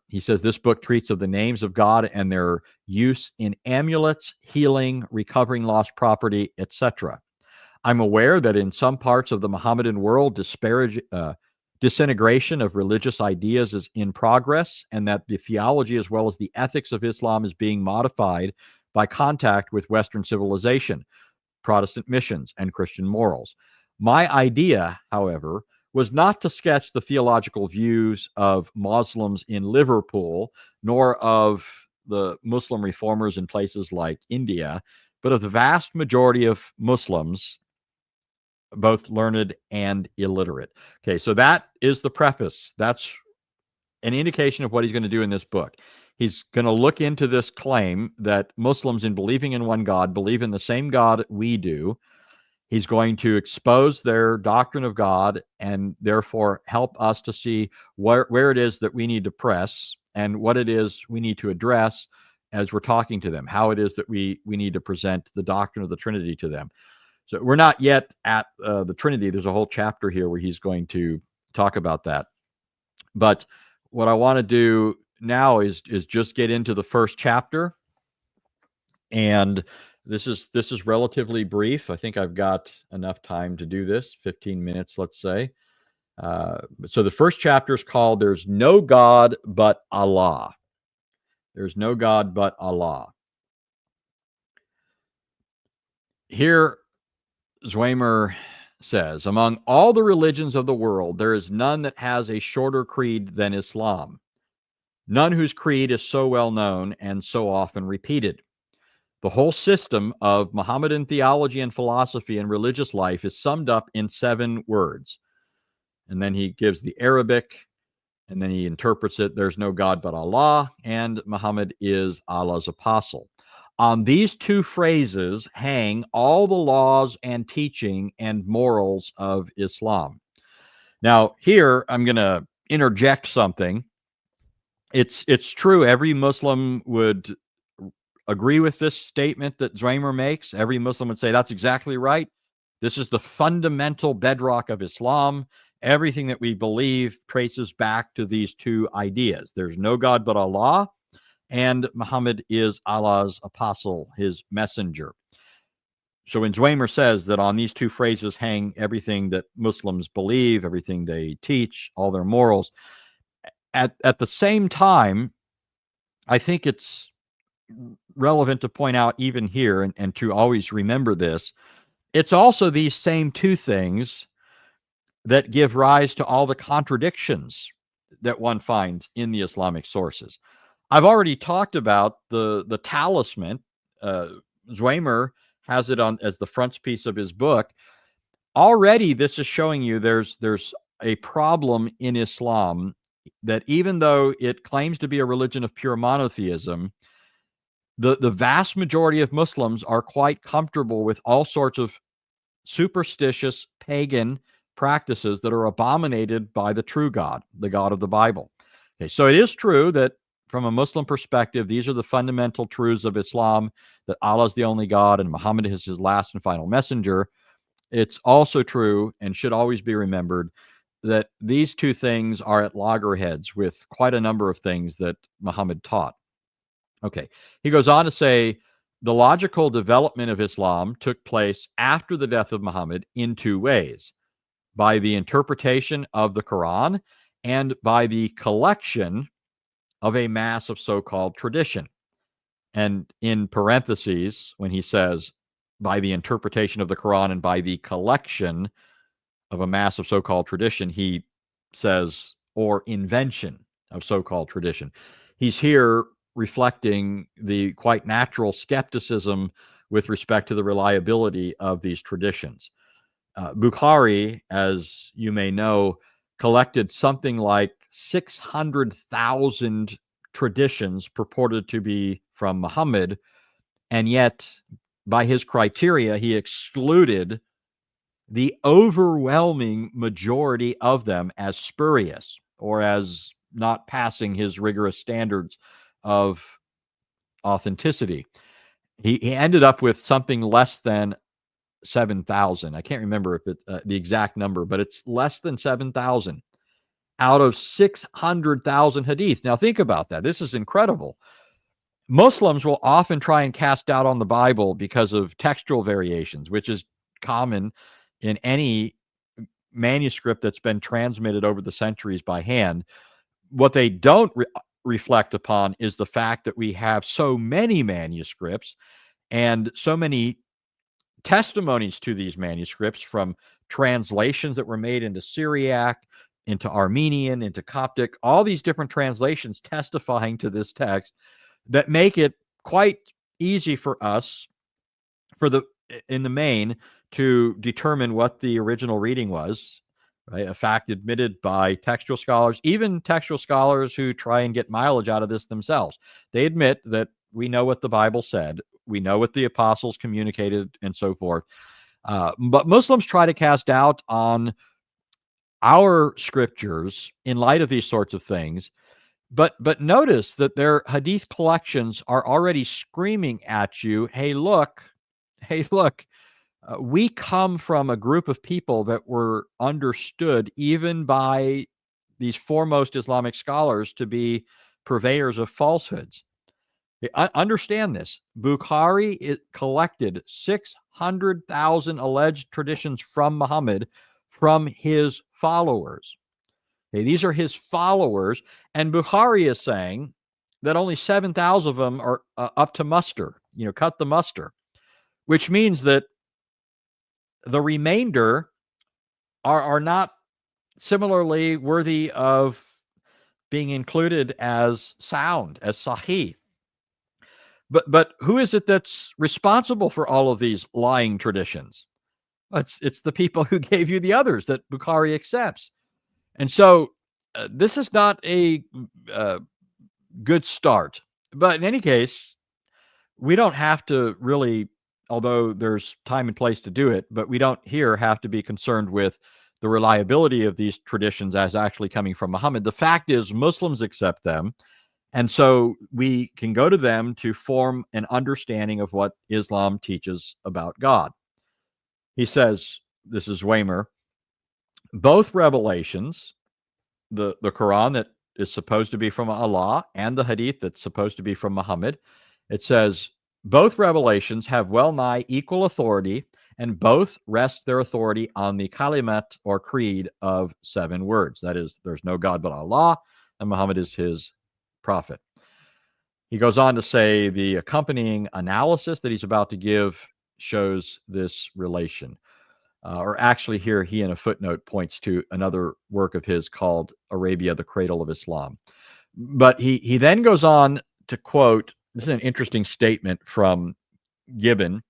he says this book treats of the names of God and their use in amulets, healing, recovering lost property, etc. I'm aware that in some parts of the Mohammedan world, disintegration of religious ideas is in progress, and that the theology as well as the ethics of Islam is being modified by contact with Western civilization, Protestant missions, and Christian morals. My idea, however, was not to sketch the theological views of Muslims in Liverpool, nor of the Muslim reformers in places like India, but of the vast majority of Muslims, both learned and illiterate. Okay, so that is the preface. That's an indication of what he's going to do in this book. He's going to look into this claim that Muslims, in believing in one God, believe in the same God we do. He's going to expose their doctrine of God and therefore help us to see where it is that we need to press and what it is we need to address as we're talking to them, how it is that we need to present the doctrine of the Trinity to them. So we're not yet at the Trinity. There's a whole chapter here where he's going to talk about that. But what I want to do now is just get into the first chapter. And this is relatively brief. I think I've got enough time to do this, 15 minutes, let's say. So the first chapter is called There's No God But Allah. There's no God but Allah. Here, Zwemer says, among all the religions of the world, there is none that has a shorter creed than Islam. None whose creed is so well known and so often repeated. The whole system of Mohammedan theology and philosophy and religious life is summed up in 7 words. And then he gives the Arabic, and then he interprets it, there's no God but Allah, and Muhammad is Allah's apostle. On these 2 phrases hang all the laws and teaching and morals of Islam. Now, here I'm going to interject something. It's true, every Muslim would agree with this statement that Zwemer makes. Every Muslim would say that's exactly right. This is the fundamental bedrock of Islam. Everything that we believe traces back to these 2 ideas. There's no God but Allah, and Muhammad is Allah's apostle, his messenger. So when Zwemer says that on these 2 phrases hang everything that Muslims believe, everything they teach, all their morals, at the same time, I think it's relevant to point out even here and to always remember this, it's also these same 2 things that give rise to all the contradictions that one finds in the Islamic sources. I've already talked about the talisman. Zwemer has it on as the frontispiece of his book. Already, this is showing you there's a problem in Islam that even though it claims to be a religion of pure monotheism, the vast majority of Muslims are quite comfortable with all sorts of superstitious pagan practices that are abominated by the true God, the God of the Bible. Okay, so it is true that from a Muslim perspective, these are the fundamental truths of Islam, that Allah is the only God and Muhammad is his last and final messenger. It's also true and should always be remembered that these two things are at loggerheads with quite a number of things that Muhammad taught. Okay, he goes on to say the logical development of Islam took place after the death of Muhammad in two ways: by the interpretation of the Quran and by the collection of a mass of so-called tradition. And in parentheses, when he says by the interpretation of the Quran and by the collection of a mass of so-called tradition, he says, or invention of so-called tradition. He's here reflecting the quite natural skepticism with respect to the reliability of these traditions. Bukhari, as you may know, collected something like 600,000 traditions purported to be from Muhammad, and yet, by his criteria, he excluded the overwhelming majority of them as spurious or as not passing his rigorous standards of authenticity. He ended up with something less than 7,000. I can't remember if it the exact number, but it's less than 7,000 out of 600,000 hadith. Now think about that. This is incredible. Muslims will often try and cast doubt on the Bible because of textual variations, which is common in any manuscript that's been transmitted over the centuries by hand. What they don't reflect upon is the fact that we have so many manuscripts and so many testimonies to these manuscripts, from translations that were made into Syriac, into Armenian, into Coptic, all these different translations testifying to this text, that make it quite easy for us, in the main, to determine what the original reading was, right? A fact admitted by textual scholars, even textual scholars who try and get mileage out of this themselves. They admit that we know what the Bible said, we know what the apostles communicated, and so forth. But Muslims try to cast doubt on our scriptures in light of these sorts of things. But notice that their hadith collections are already screaming at you, hey, look, we come from a group of people that were understood even by these foremost Islamic scholars to be purveyors of falsehoods. Understand this. Bukhari collected 600,000 alleged traditions from Muhammad from his followers. Okay, these are his followers, and Bukhari is saying that only 7,000 of them are up to muster, cut the muster, which means that the remainder are not similarly worthy of being included as sound, as sahih. But who is it that's responsible for all of these lying traditions? It's the people who gave you the others that Bukhari accepts. And so this is not a good start. But in any case, we don't have to really, although there's time and place to do it, but we don't here have to be concerned with the reliability of these traditions as actually coming from Muhammad. The fact is, Muslims accept them. And so we can go to them to form an understanding of what Islam teaches about God. He says, this is Zwemer, both revelations, the Quran that is supposed to be from Allah and the Hadith that's supposed to be from Muhammad, it says, both revelations have well nigh equal authority, and both rest their authority on the kalimat, or creed, of 7 words. That is, there's no God but Allah, and Muhammad is his prophet. He goes on to say the accompanying analysis that he's about to give shows this relation. Or actually, here he in a footnote points to another work of his called Arabia, the Cradle of Islam. But he then goes on to quote, this is an interesting statement from Gibbon.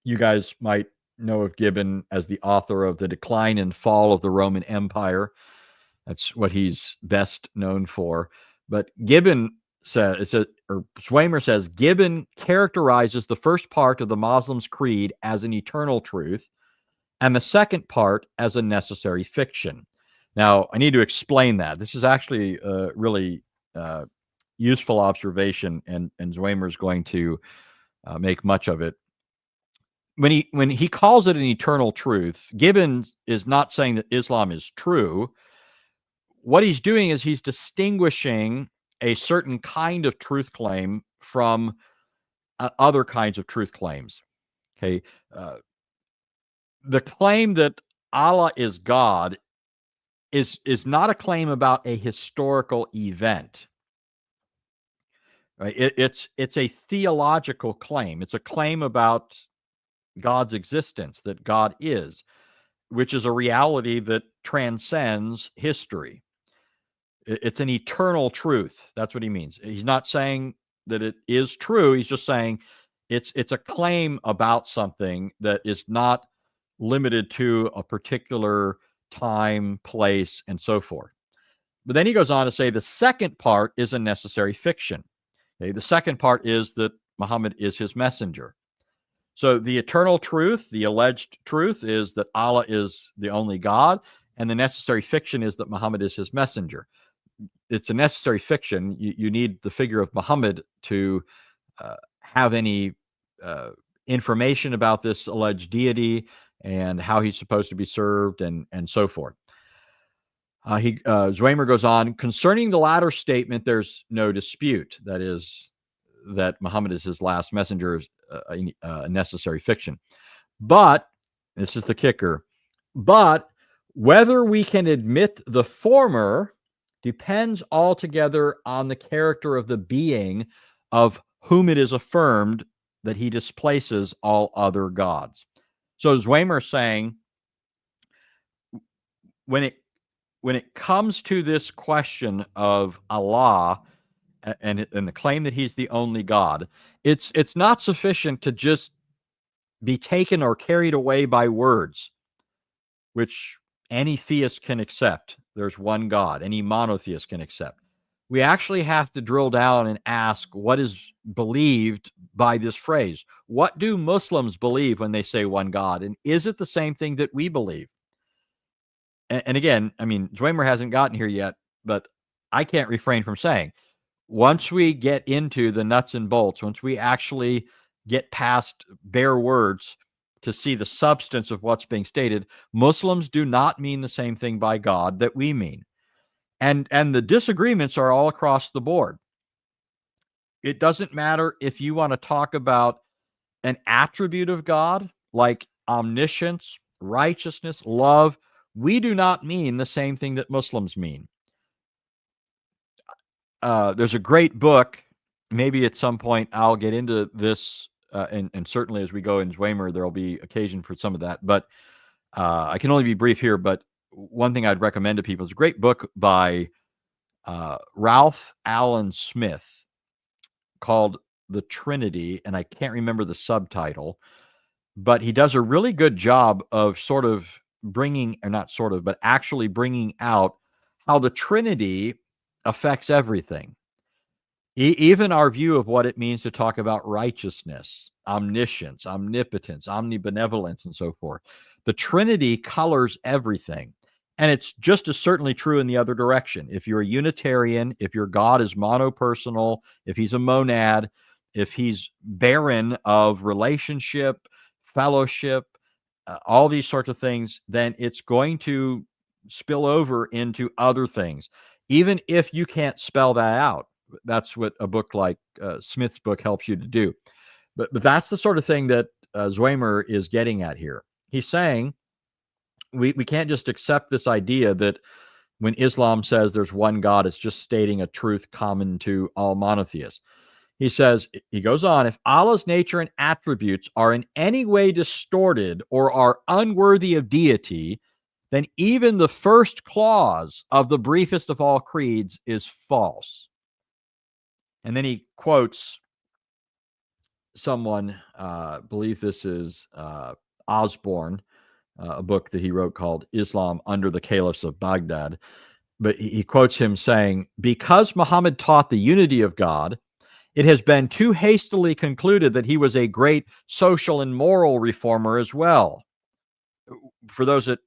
You guys might know of Gibbon as the author of The Decline and Fall of the Roman Empire. That's what he's best known for. But Gibbon says, Zwemer says, Gibbon characterizes the first part of the Muslims' creed as an eternal truth, and the second part as a necessary fiction. Now, I need to explain that. This is actually a really useful observation, and Zwemer is going to make much of it. when he calls it an eternal truth, Gibbon is not saying that Islam is true. What he's doing is he's distinguishing a certain kind of truth claim from other kinds of truth claims. Okay, uh, the claim that Allah is God is not a claim about a historical event. Right? It's a theological claim. It's a claim about God's existence, that God is, which is a reality that transcends history. It's an eternal truth. That's what he means. He's not saying that it is true. He's just saying it's a claim about something that is not limited to a particular time, place, and so forth. But then he goes on to say the second part is a necessary fiction. Okay? The second part is that Muhammad is his messenger. So the eternal truth, the alleged truth, is that Allah is the only God, and the necessary fiction is that Muhammad is his messenger. It's a necessary fiction. You need the figure of Muhammad to have any information about this alleged deity and how he's supposed to be served and so forth. Zwemer goes on, concerning the latter statement, there's no dispute. That is, that Muhammad is his last messenger is a necessary fiction. But, this is the kicker, but whether we can admit the former depends altogether on the character of the being of whom it is affirmed that he displaces all other gods. So Zwemer is saying, when it comes to this question of Allah and the claim that he's the only God, it's not sufficient to just be taken or carried away by words, which any theist can accept. There's one God, any monotheist can accept. We actually have to drill down and ask what is believed by this phrase. What do Muslims believe when they say one God? And is it the same thing that we believe? And again, I mean, Zwemer hasn't gotten here yet, but I can't refrain from saying, once we get into the nuts and bolts, once we actually get past bare words to see the substance of what's being stated, Muslims do not mean the same thing by God that we mean. And the disagreements are all across the board. It doesn't matter if you want to talk about an attribute of God like omniscience, righteousness, love. We do not mean the same thing that Muslims mean. There's a great book. Maybe at some point I'll get into this, and certainly as we go in Zwemer, there'll be occasion for some of that. But I can only be brief here. But one thing I'd recommend to people is a great book by Ralph Allen Smith called The Trinity, and I can't remember the subtitle, but he does a really good job of sort of bringing, or not sort of, but actually bringing out how the Trinity affects everything. Even our view of what it means to talk about righteousness, omniscience, omnipotence, omnibenevolence, and so forth. The Trinity colors everything. And it's just as certainly true in the other direction. If you're a Unitarian, if your God is monopersonal, if he's a monad, if he's barren of relationship, fellowship, all these sorts of things, then it's going to spill over into other things, even if you can't spell that out. That's what a book like Smith's book helps you to do. But that's the sort of thing that Zwemer is getting at here. He's saying we can't just accept this idea that when Islam says there's one God, it's just stating a truth common to all monotheists. He says, he goes on, if Allah's nature and attributes are in any way distorted or are unworthy of deity, then even the first clause of the briefest of all creeds is false. And then he quotes someone, I believe this is Osborne, a book that he wrote called Islam Under the Caliphs of Baghdad. But he quotes him saying, because Muhammad taught the unity of God, it has been too hastily concluded that he was a great social and moral reformer as well. For those that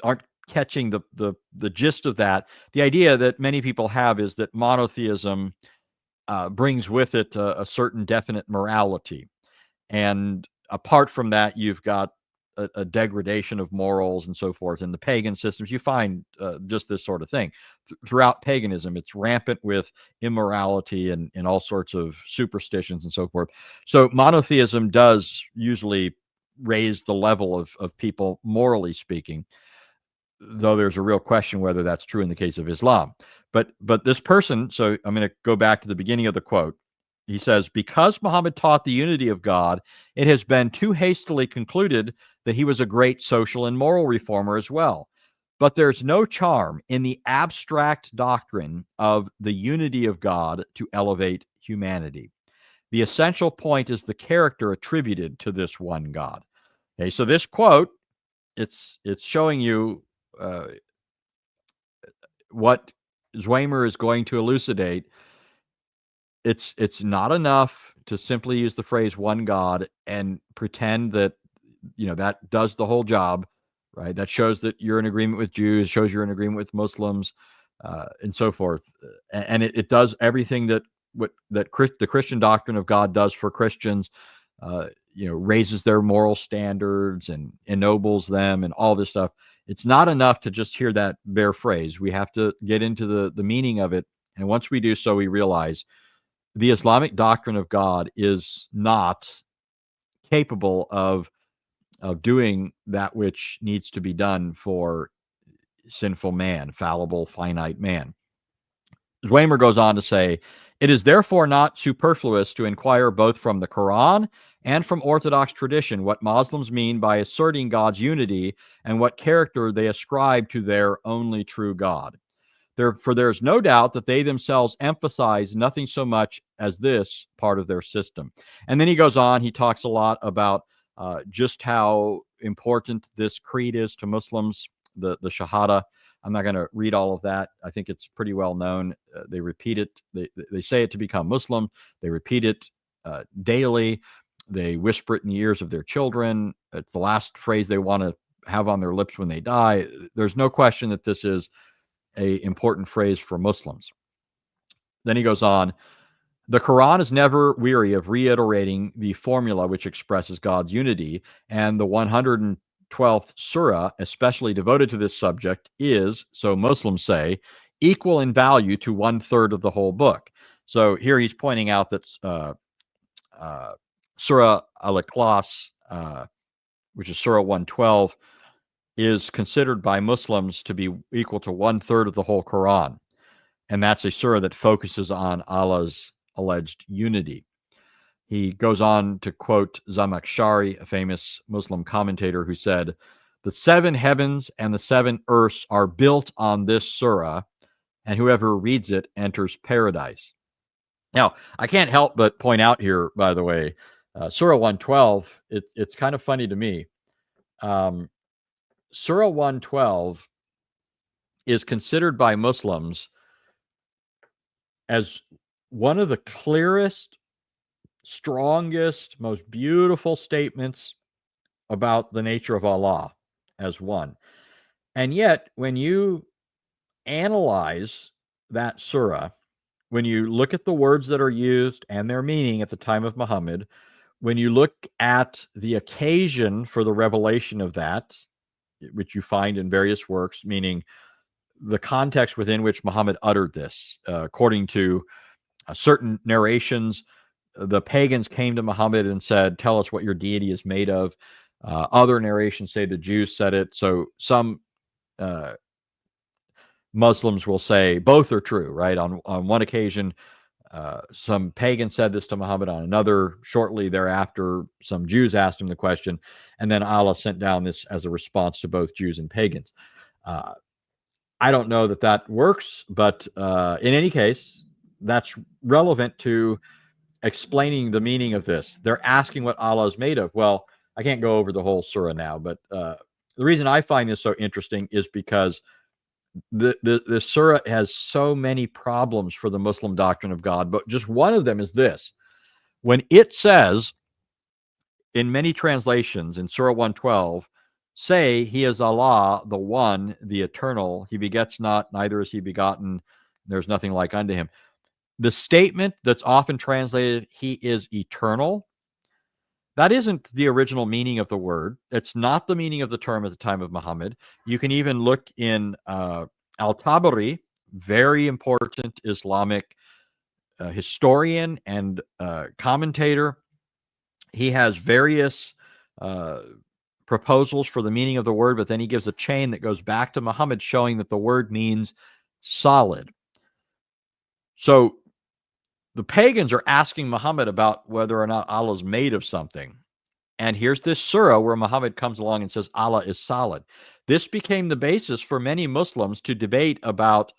aren't catching the gist of that, the idea that many people have is that monotheism brings with it a certain definite morality. And apart from that, you've got a degradation of morals and so forth. In the pagan systems, you find just this sort of thing. Throughout paganism, it's rampant with immorality and all sorts of superstitions and so forth. So monotheism does usually raise the level of people, morally speaking, though there's a real question whether that's true in the case of Islam. But this person, so I'm going to go back to the beginning of the quote. He says, because Muhammad taught the unity of God, it has been too hastily concluded that he was a great social and moral reformer as well. But there's no charm in the abstract doctrine of the unity of God to elevate humanity. The essential point is the character attributed to this one God. Okay, so this quote, it's showing you what Zwemer is going to elucidate. It's not enough to simply use the phrase one God and pretend that that does the whole job, right? That shows that you're in agreement with Jews, shows you're in agreement with Muslims, and so forth. And it does everything that the Christian doctrine of God does for Christians. Raises their moral standards and ennobles them and all this stuff. It's not enough to just hear that bare phrase. We have to get into the meaning of it. And once we do so, we realize the Islamic doctrine of God is not capable of doing that which needs to be done for sinful man, fallible, finite man. Zwemer goes on to say, it is therefore not superfluous to inquire both from the Quran and from Orthodox tradition what Muslims mean by asserting God's unity and what character they ascribe to their only true God. For there is no doubt that they themselves emphasize nothing so much as this part of their system. And then he goes on, he talks a lot about just how important this creed is to Muslims, the Shahada. I'm not going to read all of that. I think it's pretty well known. They repeat it. They say it to become Muslim. They repeat it daily. They whisper it in the ears of their children. It's the last phrase they want to have on their lips when they die. There's no question that this is an important phrase for Muslims. Then he goes on, the Quran is never weary of reiterating the formula which expresses God's unity, and the 112th surah, especially devoted to this subject, is, so Muslims say, equal in value to 1/3 of the whole book. So here he's pointing out that Surah Al-Ikhlas, which is Surah 112, is considered by Muslims to be equal to 1/3 of the whole Quran. And that's a surah that focuses on Allah's alleged unity. He goes on to quote Zamakhshari, a famous Muslim commentator, who said, the 7 heavens and the 7 earths are built on this surah, and whoever reads it enters paradise. Now, I can't help but point out here, by the way, Surah 112, it's kind of funny to me. Surah 112 is considered by Muslims as one of the clearest, strongest, most beautiful statements about the nature of Allah as one. And yet, when you analyze that surah, when you look at the words that are used and their meaning at the time of Muhammad, when you look at the occasion for the revelation of that, which you find in various works, meaning the context within which Muhammad uttered this, according to certain narrations, the pagans came to Muhammad and said, tell us what your deity is made of. Other narrations say the Jews said it. So some Muslims will say both are true, right? On one occasion, some pagans said this to Muhammad. On another, shortly thereafter, some Jews asked him the question, and then Allah sent down this as a response to both Jews and pagans. I don't know that that works, but in any case, that's relevant to explaining the meaning of this. They're asking what Allah is made of. Well, I can't go over the whole surah now, but the reason I find this so interesting is because the surah has so many problems for the Muslim doctrine of God, but just one of them is this. When it says, in many translations in Surah 112, say he is Allah, the one, the eternal, he begets not, neither is he begotten, there's nothing like unto him. The statement that's often translated, he is eternal, That isn't the original meaning of the word. It's not the meaning of the term at the time of Muhammad. You can even look in Al-Tabari, very important Islamic historian and commentator. He has various proposals for the meaning of the word, but then he gives a chain that goes back to Muhammad showing that the word means solid. So the pagans are asking Muhammad about whether or not Allah is made of something. And here's this surah where Muhammad comes along and says Allah is solid. This became the basis for many Muslims to debate about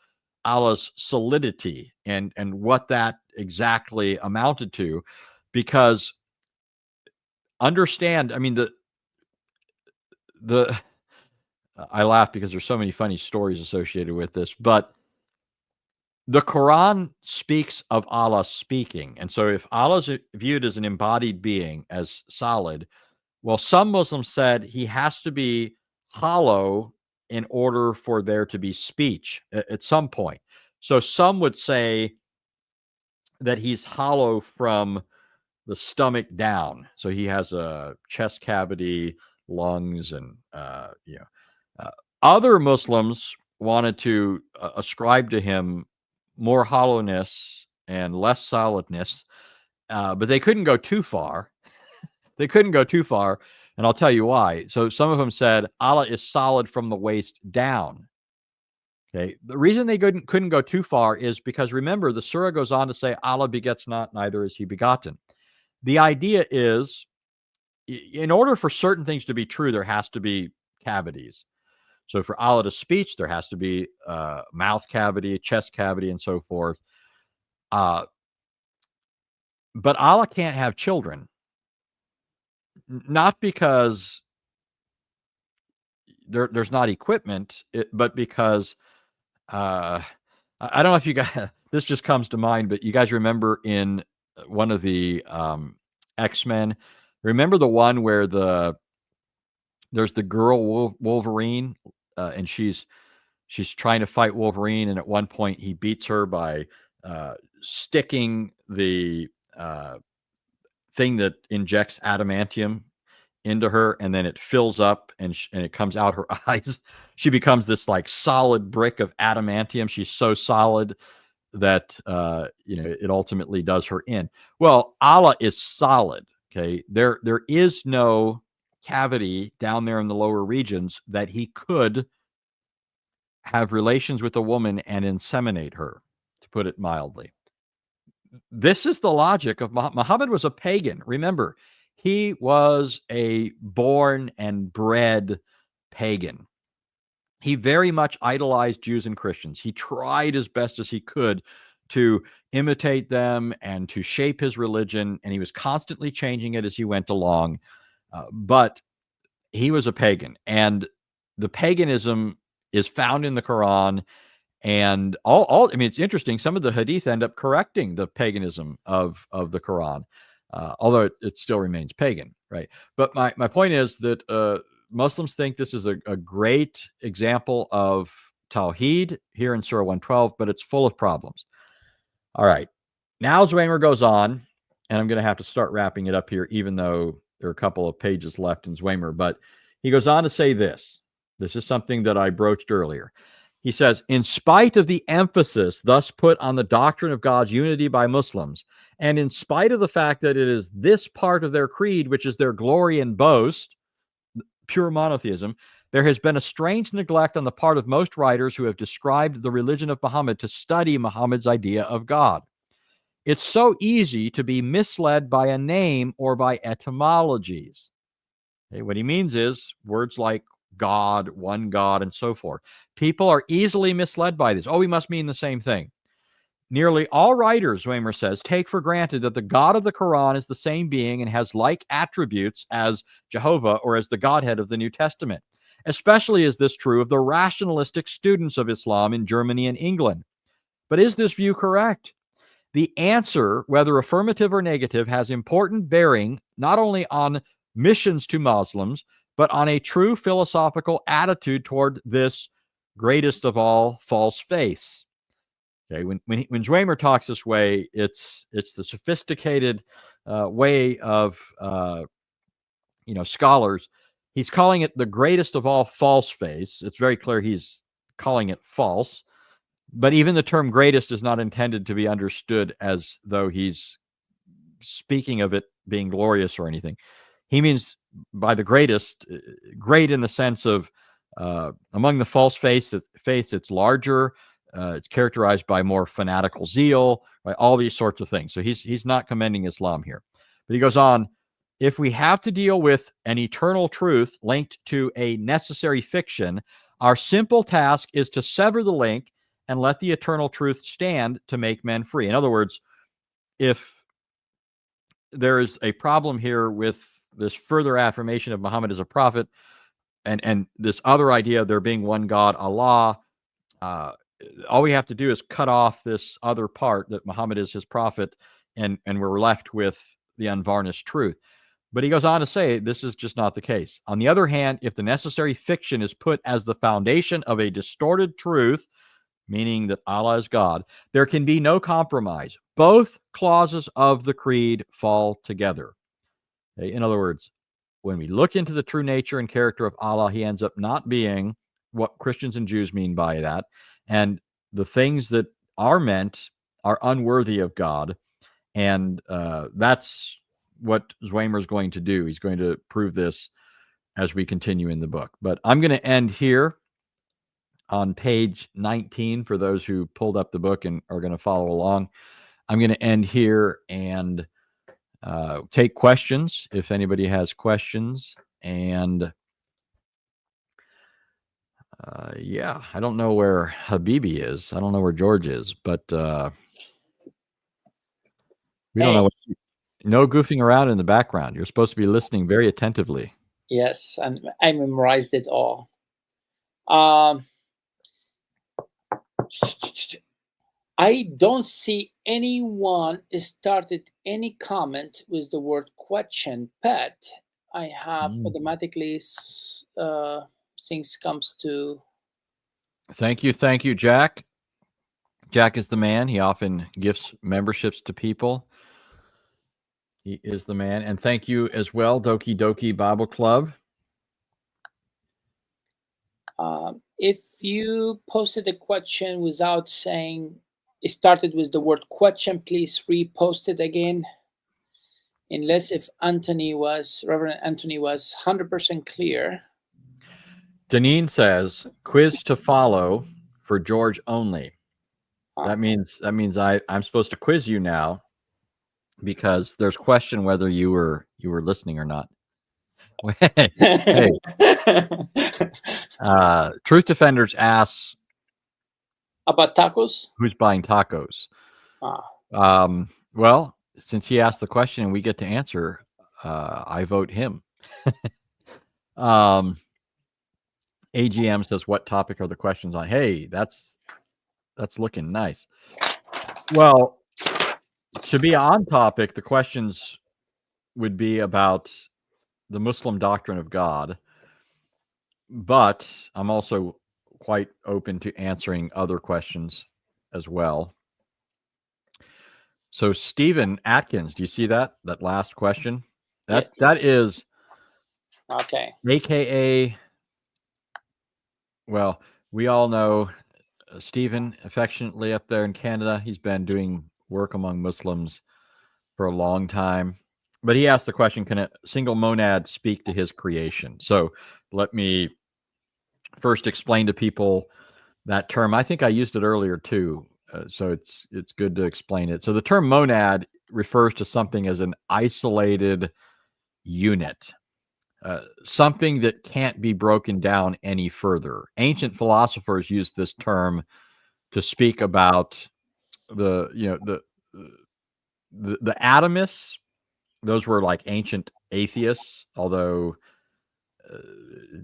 Allah's solidity and what that exactly amounted to, because understand, I mean, the I laugh because there's so many funny stories associated with this, but the Quran speaks of Allah speaking. And so if Allah is viewed as an embodied being, as solid, well, some Muslims said he has to be hollow in order for there to be speech at some point. So some would say that he's hollow from the stomach down. So he has a chest cavity, lungs, and other Muslims wanted to ascribe to him more hollowness and less solidness, but they couldn't go too far. They couldn't go too far, and I'll tell you why. So some of them said Allah is solid from the waist down. Okay, the reason they couldn't go too far is because, remember, the surah goes on to say Allah begets not, neither is he begotten. The idea is, in order for certain things to be true, there has to be cavities. So for Allah to speech, there has to be mouth cavity, chest cavity, and so forth. But Allah can't have children, not because there's not equipment, but because I don't know if you guys, this just comes to mind, but you guys remember in one of the X-Men, remember the one where there's the girl Wolverine, and she's trying to fight Wolverine, and at one point he beats her by sticking the thing that injects adamantium into her, and then it fills up and it comes out her eyes. She becomes this like solid brick of adamantium. She's so solid that it ultimately does her in. Well, Allah is solid. Okay, there is no cavity down there in the lower regions that he could have relations with a woman and inseminate her, to put it mildly. This is the logic of Muhammad. Was a pagan. Remember, he was a born and bred pagan. He very much idolized Jews and Christians. He tried as best as he could to imitate them and to shape his religion, and he was constantly changing it as he went along. But he was a pagan, and the paganism is found in the Quran. And I mean, it's interesting. Some of the hadith end up correcting the paganism of the Quran, although it still remains pagan, right? But my point is that Muslims think this is a great example of Tawheed here in Surah 112, but it's full of problems. All right. Now Zwemer goes on, and I'm going to have to start wrapping it up here, even though there are a couple of pages left in Zwemer. But he goes on to say this. This is something that I broached earlier. He says, in spite of the emphasis thus put on the doctrine of God's unity by Muslims, and in spite of the fact that it is this part of their creed which is their glory and boast, pure monotheism, there has been a strange neglect on the part of most writers who have described the religion of Muhammad to study Muhammad's idea of God. It's so easy to be misled by a name or by etymologies. Okay, what he means is words like God, one God, and so forth. People are easily misled by this. Oh, we must mean the same thing. Nearly all writers, Zwemer says, take for granted that the God of the Quran is the same being and has like attributes as Jehovah or as the Godhead of the New Testament. Especially is this true of the rationalistic students of Islam in Germany and England. But is this view correct? The answer, whether affirmative or negative, has important bearing not only on missions to Muslims, but on a true philosophical attitude toward this greatest of all false faiths. Okay, when Zwemer talks this way, it's the sophisticated way of scholars, he's calling it the greatest of all false faiths. It's very clear he's calling it false. But even the term greatest is not intended to be understood as though he's speaking of it being glorious or anything. He means by the greatest, great in the sense of among the false faiths, it's larger. It's characterized by more fanatical zeal, by all these sorts of things. So he's not commending Islam here. But he goes on, if we have to deal with an eternal truth linked to a necessary fiction, our simple task is to sever the link and let the eternal truth stand to make men free. In other words, if there is a problem here with this further affirmation of Muhammad as a prophet and this other idea of there being one God, Allah, all we have to do is cut off this other part that Muhammad is his prophet, and we're left with the unvarnished truth. But he goes on to say this is just not the case. On the other hand, if the necessary fiction is put as the foundation of a distorted truth, meaning that Allah is God, there can be no compromise. Both clauses of the creed fall together. Okay? In other words, when we look into the true nature and character of Allah, he ends up not being what Christians and Jews mean by that. And the things that are meant are unworthy of God. And that's what Zwemer is going to do. He's going to prove this as we continue in the book. But I'm going to end here on page 19 for those who pulled up the book and are going to follow along. I'm going to end here and take questions if anybody has questions. And yeah, I don't know where Habibi is. I don't know where George is, but we don't know. No goofing around in the background. You're supposed to be listening very attentively. Yes, and I memorized it all. I don't see anyone started any comment with the word question, but I have automatically things comes to. Thank you, Jack. Jack is the man. He often gifts memberships to people. He is the man. And thank you as well, Doki Doki Bible Club. If you posted a question without saying it started with the word question, please repost it again. Unless if Reverend Anthony was 100% clear. Deneen says, quiz to follow for George only. That means I'm supposed to quiz you now because there's question whether you were listening or not. Hey. Truth Defenders asks about tacos. Who's buying tacos? Well, since he asked the question and we get to answer, I vote him. AGM says, what topic are the questions on? Hey, that's looking nice. Well, to be on topic, the questions would be about the Muslim doctrine of God, but I'm also quite open to answering other questions as well. So Stephen Atkins, do you see that last question? That is okay. AKA, well, we all know Stephen affectionately up there in Canada. He's been doing work among Muslims for a long time. But he asked the question, can a single monad speak to his creation? So let me first explain to people that term. I think I used it earlier too. So it's good to explain it. So the term monad refers to something as an isolated unit, something that can't be broken down any further. Ancient philosophers used this term to speak about the atomists. Those were like ancient atheists, although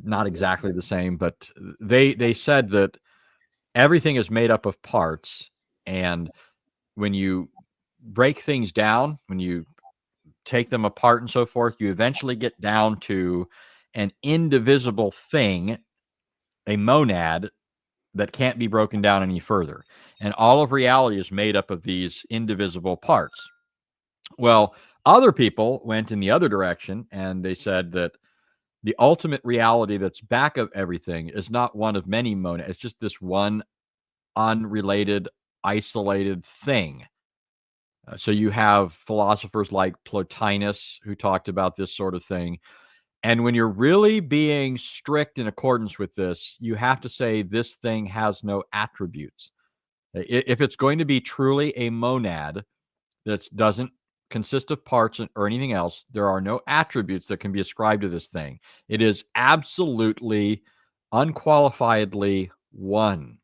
not exactly the same. But they said that everything is made up of parts, and when you break things down, when you take them apart and so forth, you eventually get down to an indivisible thing, a monad that can't be broken down any further. And all of reality is made up of these indivisible parts. Well, other people went in the other direction, and they said that the ultimate reality that's back of everything is not one of many monads. It's just this one unrelated, isolated thing. So you have philosophers like Plotinus who talked about this sort of thing. And when you're really being strict in accordance with this, you have to say this thing has no attributes. If it's going to be truly a monad that doesn't consist of parts or anything else, there are no attributes that can be ascribed to this thing. It is absolutely, unqualifiedly one.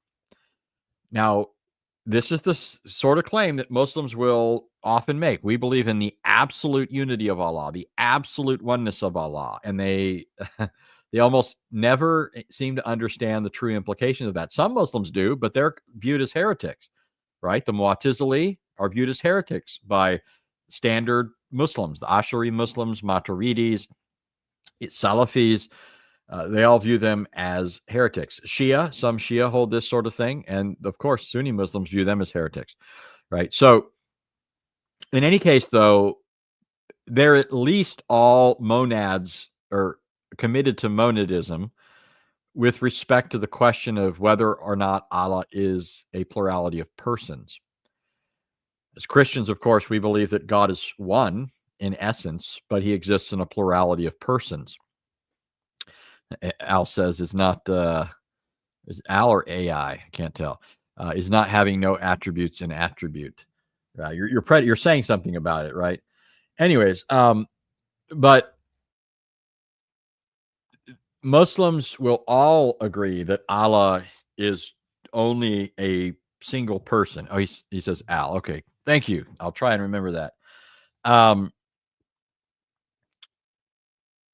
Now, this is the sort of claim that Muslims will often make. We believe in the absolute unity of Allah, the absolute oneness of Allah, and they they almost never seem to understand the true implications of that. Some Muslims do, but they're viewed as heretics, right? The Mu'tazili are viewed as heretics by standard Muslims, the Ash'ari Muslims, Maturidis, Salafis. They all view them as heretics. Some Shia hold this sort of thing. And of course, Sunni Muslims view them as heretics, right? So in any case, though, they're at least all monads or committed to monadism with respect to the question of whether or not Allah is a plurality of persons. As Christians, of course, we believe that God is one in essence, but he exists in a plurality of persons. Al says is not is Al or AI? I can't tell. Is not having no attributes an attribute. You're saying something about it, right? Anyways, but Muslims will all agree that Allah is only a single person. Oh, he says Al. Okay, thank you. I'll try and remember that.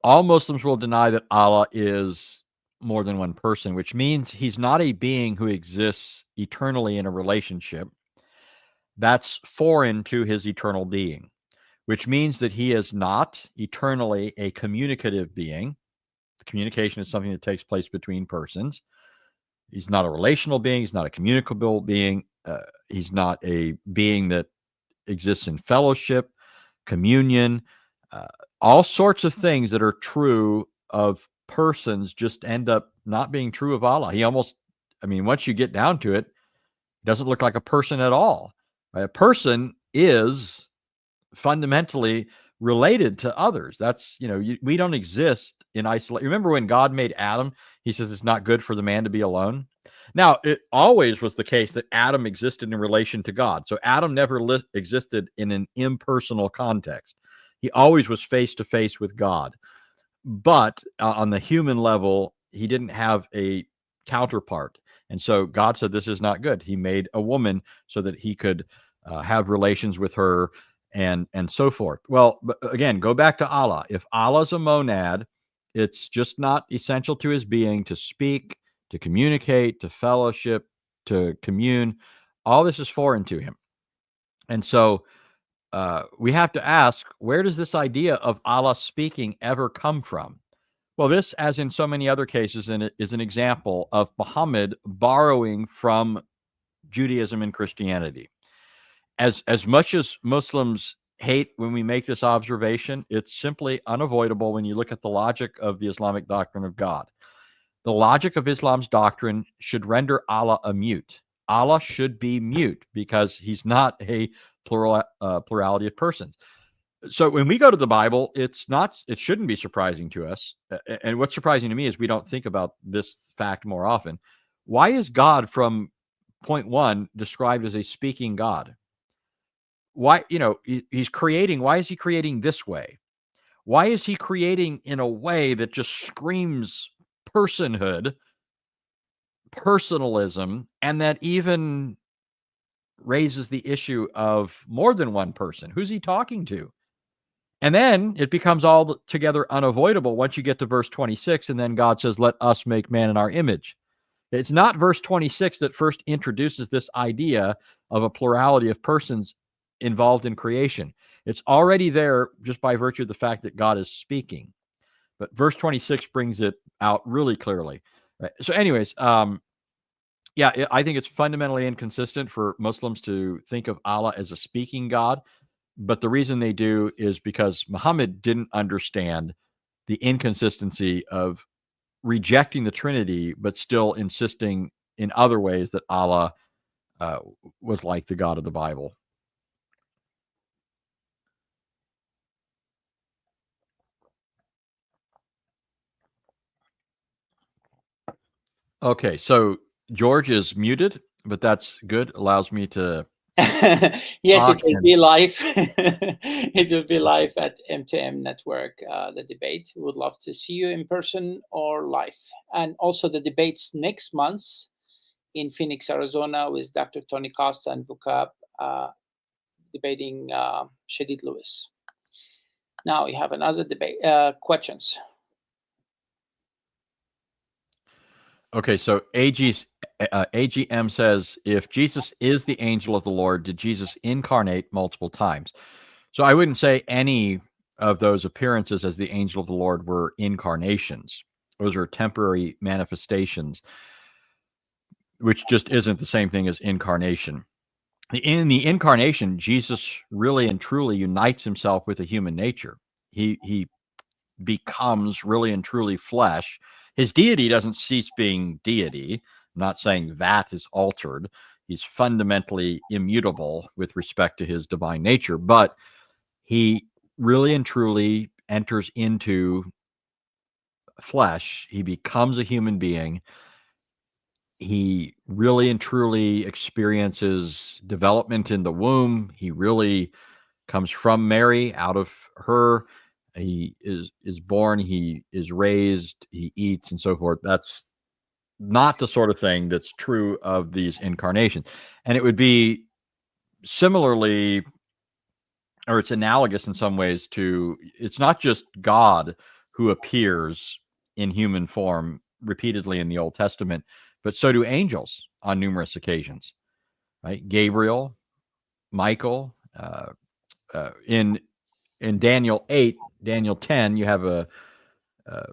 All Muslims will deny that Allah is more than one person, which means he's not a being who exists eternally in a relationship. That's foreign to his eternal being, which means that he is not eternally a communicative being. The communication is something that takes place between persons. He's not a relational being. He's not a communicable being. He's not a being that exists in fellowship, communion, all sorts of things that are true of persons just end up not being true of Allah. Once you get down to it, it doesn't look like a person at all. A person is fundamentally related to others. That's, we don't exist in isolation. Remember when God made Adam, he says it's not good for the man to be alone. Now, it always was the case that Adam existed in relation to God. So Adam never existed in an impersonal context. He always was face to face with God. But on the human level, he didn't have a counterpart. And so God said, this is not good. He made a woman so that he could have relations with her and so forth. Well, but again, go back to Allah. If Allah's a monad, it's just not essential to his being to speak, to communicate, to fellowship, to commune. All this is foreign to him. And so we have to ask, where does this idea of Allah speaking ever come from? Well, this, as in so many other cases, is an example of Muhammad borrowing from Judaism and Christianity. As much as Muslims hate when we make this observation, it's simply unavoidable when you look at the logic of the Islamic doctrine of God. The logic of Islam's doctrine should render Allah a mute. Allah should be mute because he's not a plurality of persons. So when we go to the Bible, it shouldn't be surprising to us. And what's surprising to me is we don't think about this fact more often. Why is God from point one described as a speaking God? Why, he's creating. Why is he creating this way? Why is he creating in a way that just screams personhood, personalism, and that even raises the issue of more than one person? Who's he talking to? And then it becomes altogether unavoidable once you get to verse 26, and then God says, let us make man in our image. It's not verse 26 that first introduces this idea of a plurality of persons involved in creation. It's already there just by virtue of the fact that God is speaking. But verse 26 brings it out really clearly. Right? So anyways, I think it's fundamentally inconsistent for Muslims to think of Allah as a speaking God. But the reason they do is because Muhammad didn't understand the inconsistency of rejecting the Trinity, but still insisting in other ways that Allah was like the God of the Bible. Okay, so George is muted, but that's good. Allows me to Yes, talk. it will be live. It will be live at M2M Network, the debate. We would love to see you in person or live. And also the debates next month in Phoenix, Arizona with Dr. Tony Costa and Vukab debating Shadid Lewis. Now we have another debate questions. Okay, so AGM says, if Jesus is the angel of the Lord, did Jesus incarnate multiple times? So I wouldn't say any of those appearances as the angel of the Lord were incarnations. Those are temporary manifestations, which just isn't the same thing as incarnation. In the incarnation, Jesus really and truly unites himself with a human nature. He becomes really and truly flesh. His deity doesn't cease being deity. I'm not saying that is altered. He's fundamentally immutable with respect to his divine nature, but he really and truly enters into flesh. He becomes a human being. He really and truly experiences development in the womb. He really comes from Mary, out of her. He is born, he is raised, he eats, and so forth. That's not the sort of thing that's true of these incarnations. And it would be similarly, or it's analogous in some ways to, it's not just God who appears in human form repeatedly in the Old Testament, but so do angels on numerous occasions, right? Gabriel, Michael, in Daniel 8, Daniel 10, you have a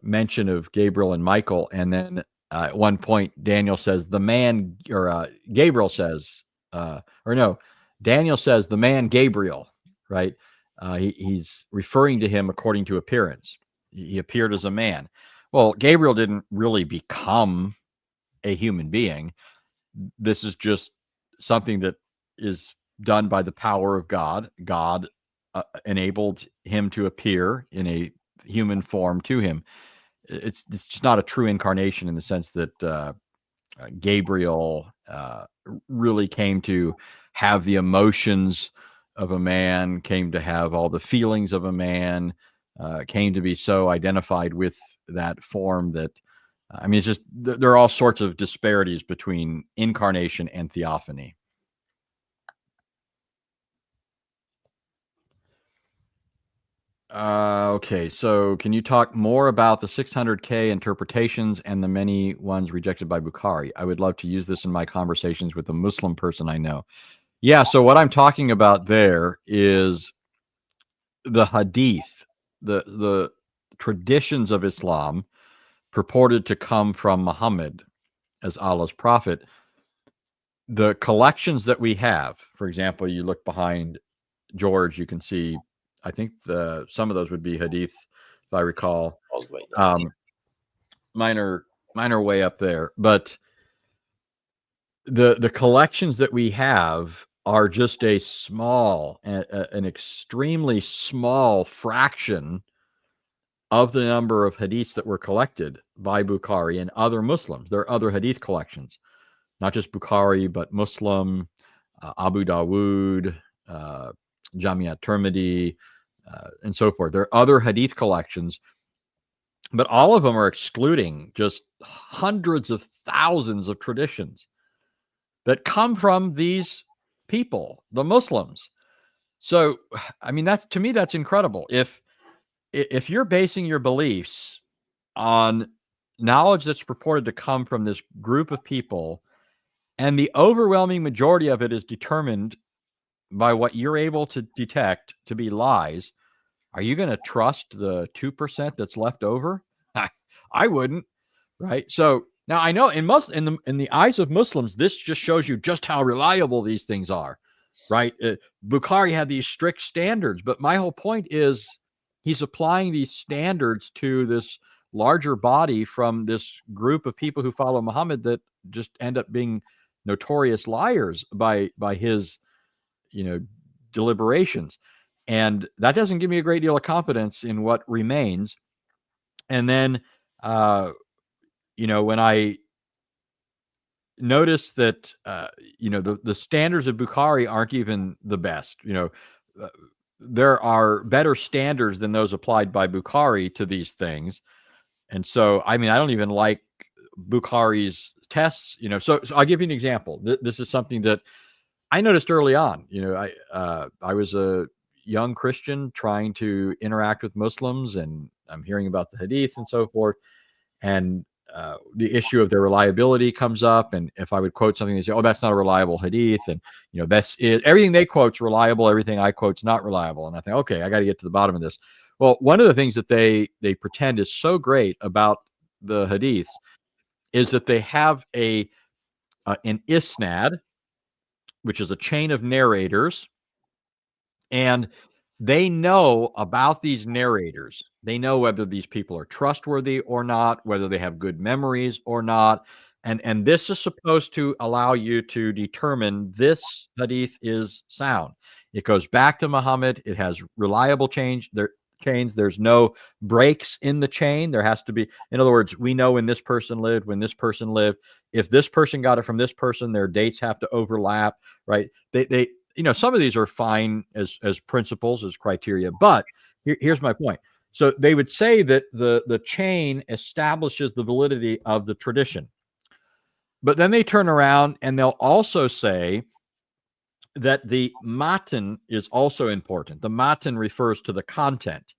mention of Gabriel and Michael, and then at one point Daniel says the man, or Gabriel says, or no, Daniel says the man Gabriel, right? He's referring to him according to appearance. He appeared as a man. Well, Gabriel didn't really become a human being. This is just something that is done by the power of God. God enabled him to appear in a human form to him. It's just not a true incarnation in the sense that Gabriel really came to have the emotions of a man, came to have all the feelings of a man, came to be so identified with that form that, I mean, it's just, there are all sorts of disparities between incarnation and theophany. Okay, so can you talk more about the 600K interpretations and the many ones rejected by Bukhari? I would love to use this in my conversations with a Muslim person I know. Yeah, so what I'm talking about there is the hadith, the traditions of Islam purported to come from Muhammad as Allah's prophet. The collections that we have, for example, you look behind George, you can see, I think some of those would be hadith, if I recall. Mine are way up there, but the collections that we have are just a small, an extremely small fraction of the number of hadiths that were collected by Bukhari and other Muslims. There are other hadith collections, not just Bukhari, but Muslim, Abu Dawood, Jamia Tirmidhi, and so forth. There are other hadith collections, but all of them are excluding just hundreds of thousands of traditions that come from these people, the Muslims. So, I mean, that's, to me, that's incredible. If you're basing your beliefs on knowledge that's purported to come from this group of people, and the overwhelming majority of it is determined by what you're able to detect to be lies, are you going to trust the 2% that's left over? I wouldn't, right? So now I know in the eyes of Muslims, this just shows you just how reliable these things are, right? Bukhari had these strict standards, but my whole point is he's applying these standards to this larger body from this group of people who follow Muhammad that just end up being notorious liars by his, deliberations. And that doesn't give me a great deal of confidence in what remains. And then, when I notice that, the standards of Bukhari aren't even the best, there are better standards than those applied by Bukhari to these things. And so, I don't even like Bukhari's tests, so I'll give you an example. This is something that I noticed early on. I was a young Christian trying to interact with Muslims, and I'm hearing about the hadith and so forth. And the issue of their reliability comes up. And if I would quote something, they say, "Oh, that's not a reliable hadith." And, that's it. Everything they quote's reliable. Everything I quote's not reliable. And I think, okay, I got to get to the bottom of this. Well, one of the things that they pretend is so great about the hadiths is that they have an isnad, which is a chain of narrators, and they know about these narrators. They know whether these people are trustworthy or not, whether they have good memories or not. And this is supposed to allow you to determine this hadith is sound. It goes back to Muhammad. It has reliable chains. There's no breaks in the chain. There has to be, in other words, we know when this person lived, when this person lived. If this person got it from this person, their dates have to overlap, right? They some of these are fine as principles, as criteria, but here's my point. So they would say that the chain establishes the validity of the tradition. But then they turn around and they'll also say that the matan is also important. The matan refers to the content,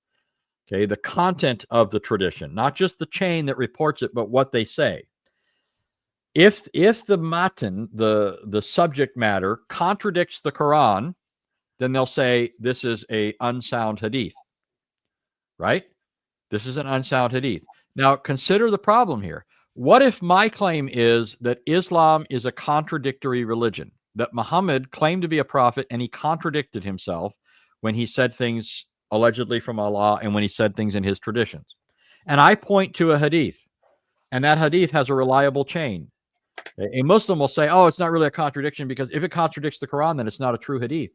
okay, the content of the tradition, not just the chain that reports it, but what they say. If the matan, the subject matter, contradicts the Quran, then they'll say this is a unsound hadith, right? This is an unsound hadith. Now, consider the problem here. What if my claim is that Islam is a contradictory religion, that Muhammad claimed to be a prophet and he contradicted himself when he said things allegedly from Allah and when he said things in his traditions? And I point to a hadith, and that hadith has a reliable chain. A Muslim will say, oh, it's not really a contradiction because if it contradicts the Quran, then it's not a true hadith.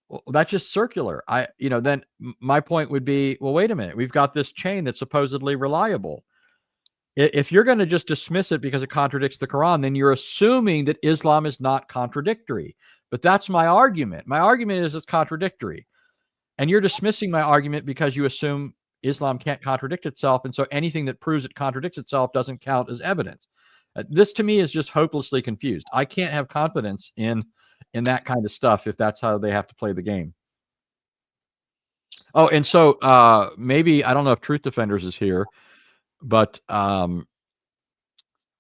Well, that's just circular. Then my point would be, well, wait a minute. We've got this chain that's supposedly reliable. If you're going to just dismiss it because it contradicts the Quran, then you're assuming that Islam is not contradictory. But that's my argument. My argument is it's contradictory. And you're dismissing my argument because you assume Islam can't contradict itself. And so anything that proves it contradicts itself doesn't count as evidence. This to me is just hopelessly confused. I can't have confidence in that kind of stuff if that's how they have to play the game. Oh, and so maybe, I don't know if Truth Defenders is here, but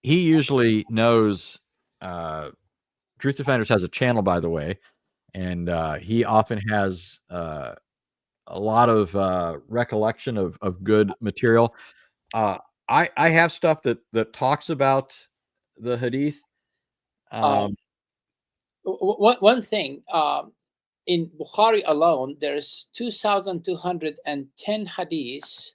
he usually knows. Truth Defenders has a channel, by the way, and he often has a lot of recollection of good material. I have stuff that talks about the hadith. One thing, in Bukhari alone, there's 2,210 hadiths.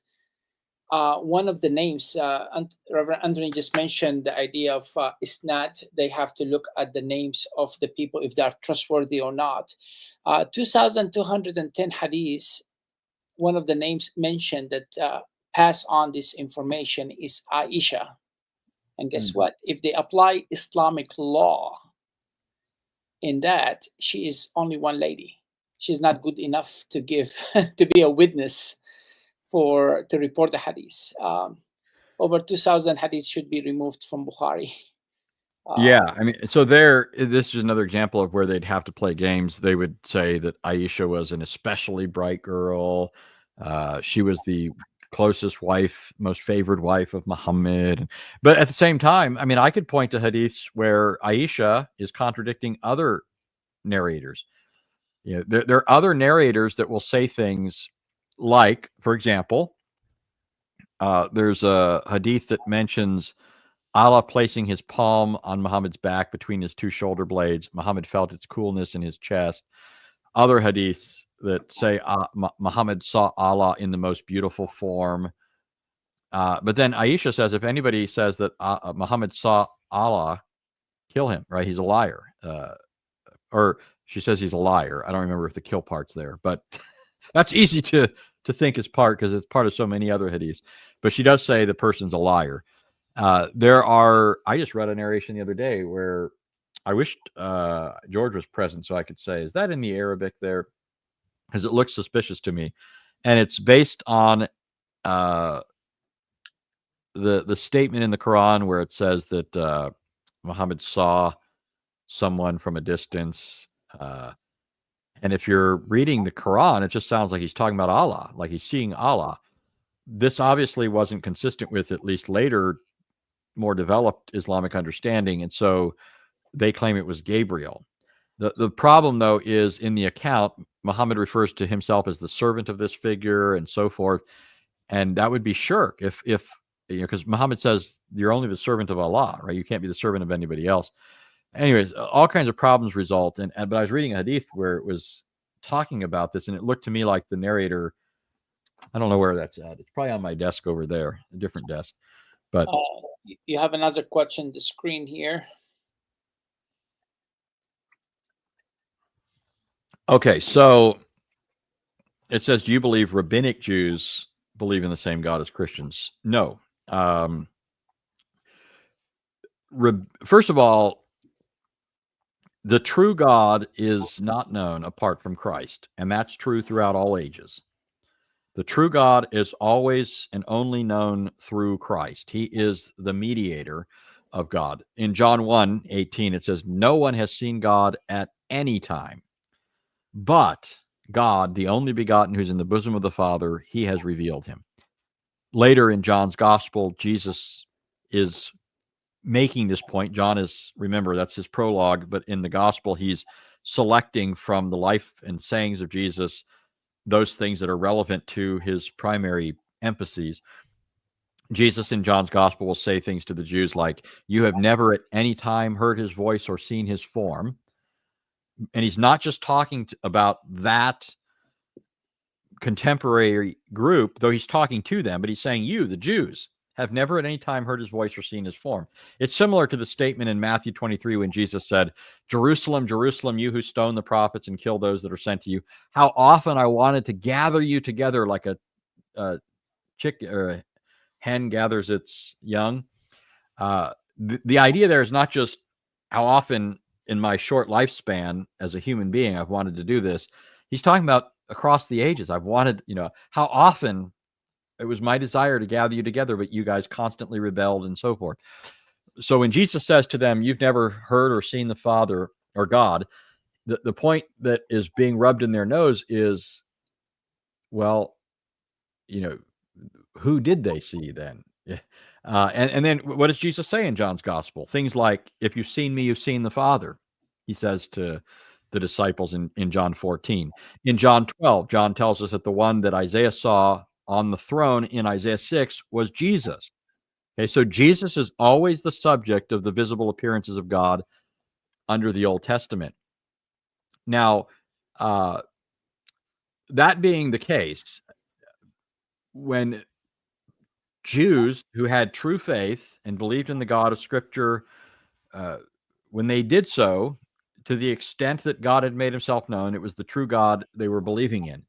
One of the names, Reverend Anthony just mentioned the idea of isnad. They have to look at the names of the people if they are trustworthy or not. 2,210 hadiths. One of the names mentioned that pass on this information is Aisha. And guess what? If they apply Islamic law in that, she is only one lady. She's not good enough to give to be a witness to report the hadith. Over 2,000 hadiths should be removed from Bukhari. Yeah, so this is another example of where they'd have to play games. They would say that Aisha was an especially bright girl. She was the closest wife, most favored wife of Muhammad. But at the same time, I could point to hadiths where Aisha is contradicting other narrators. There are other narrators that will say things like, for example, there's a hadith that mentions Allah placing his palm on Muhammad's back between his two shoulder blades. Muhammad felt its coolness in his chest. other hadiths that say Muhammad saw Allah in the most beautiful form. But then Aisha says, if anybody says that Muhammad saw Allah, kill him, right? He's a liar. Or she says he's a liar. I don't remember if the kill part's there, but that's easy to think is part, because it's part of so many other hadiths. But she does say the person's a liar. I just read a narration the other day where I wished George was present so I could say, is that in the Arabic there? Because it looks suspicious to me. And it's based on the statement in the Quran where it says that Muhammad saw someone from a distance. And if you're reading the Quran, it just sounds like he's talking about Allah, like he's seeing Allah. This obviously wasn't consistent with at least later, more developed Islamic understanding. And so they claim it was Gabriel. The problem, though, is in the account, Muhammad refers to himself as the servant of this figure and so forth. And that would be shirk if because Muhammad says you're only the servant of Allah, right? You can't be the servant of anybody else. Anyways, all kinds of problems result. But I was reading a hadith where it was talking about this, and it looked to me like the narrator, I don't know where that's at. It's probably on my desk over there, a different desk. But you have another question on the screen here. Okay, so it says, do you believe rabbinic Jews believe in the same God as Christians? No. First of all, the true God is not known apart from Christ, and that's true throughout all ages. The true God is always and only known through Christ. He is the mediator of God. In John 1:18, it says, no one has seen God at any time, but God, the only begotten, who's in the bosom of the Father, he has revealed him. Later in John's gospel, Jesus is making this point. John is, remember, that's his prologue, but in the gospel, he's selecting from the life and sayings of Jesus those things that are relevant to his primary emphases. Jesus in John's gospel will say things to the Jews like, you have never at any time heard his voice or seen his form. And he's not just talking about that contemporary group, though he's talking to them, but he's saying, you, the Jews, have never at any time heard his voice or seen his form. It's similar to the statement in Matthew 23 when Jesus said, Jerusalem, Jerusalem, you who stone the prophets and kill those that are sent to you, how often I wanted to gather you together like a chick or a hen gathers its young. The idea there is not just how often in my short lifespan as a human being I've wanted to do this. He's talking about across the ages. I've wanted, how often it was my desire to gather you together, but you guys constantly rebelled and so forth. So when Jesus says to them, you've never heard or seen the Father or God, the point that is being rubbed in their nose is, well, who did they see then? And then what does Jesus say in John's gospel? Things like, if you've seen me, you've seen the Father, he says to the disciples in John 14. In John 12, John tells us that the one that Isaiah saw on the throne in Isaiah 6 was Jesus. Okay, so Jesus is always the subject of the visible appearances of God under the Old Testament. Now, that being the case, when Jews who had true faith and believed in the God of Scripture, when they did so, to the extent that God had made himself known, it was the true God they were believing in.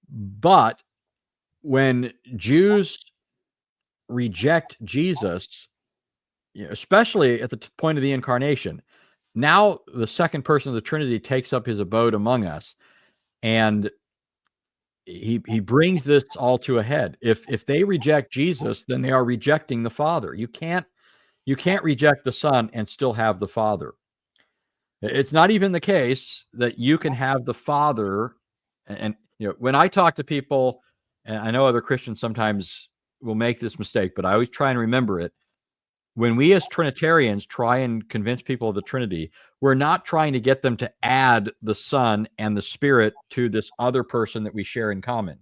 But when Jews reject Jesus, especially at the point of the incarnation, now the second person of the Trinity takes up his abode among us, and he brings this all to a head. If they reject Jesus, then they are rejecting the Father. You can't reject the Son and still have the Father. It's not even the case that you can have the Father. And when I talk to people, and I know other Christians sometimes will make this mistake, but I always try and remember it. When we as Trinitarians try and convince people of the Trinity, we're not trying to get them to add the Son and the Spirit to this other person that we share in common.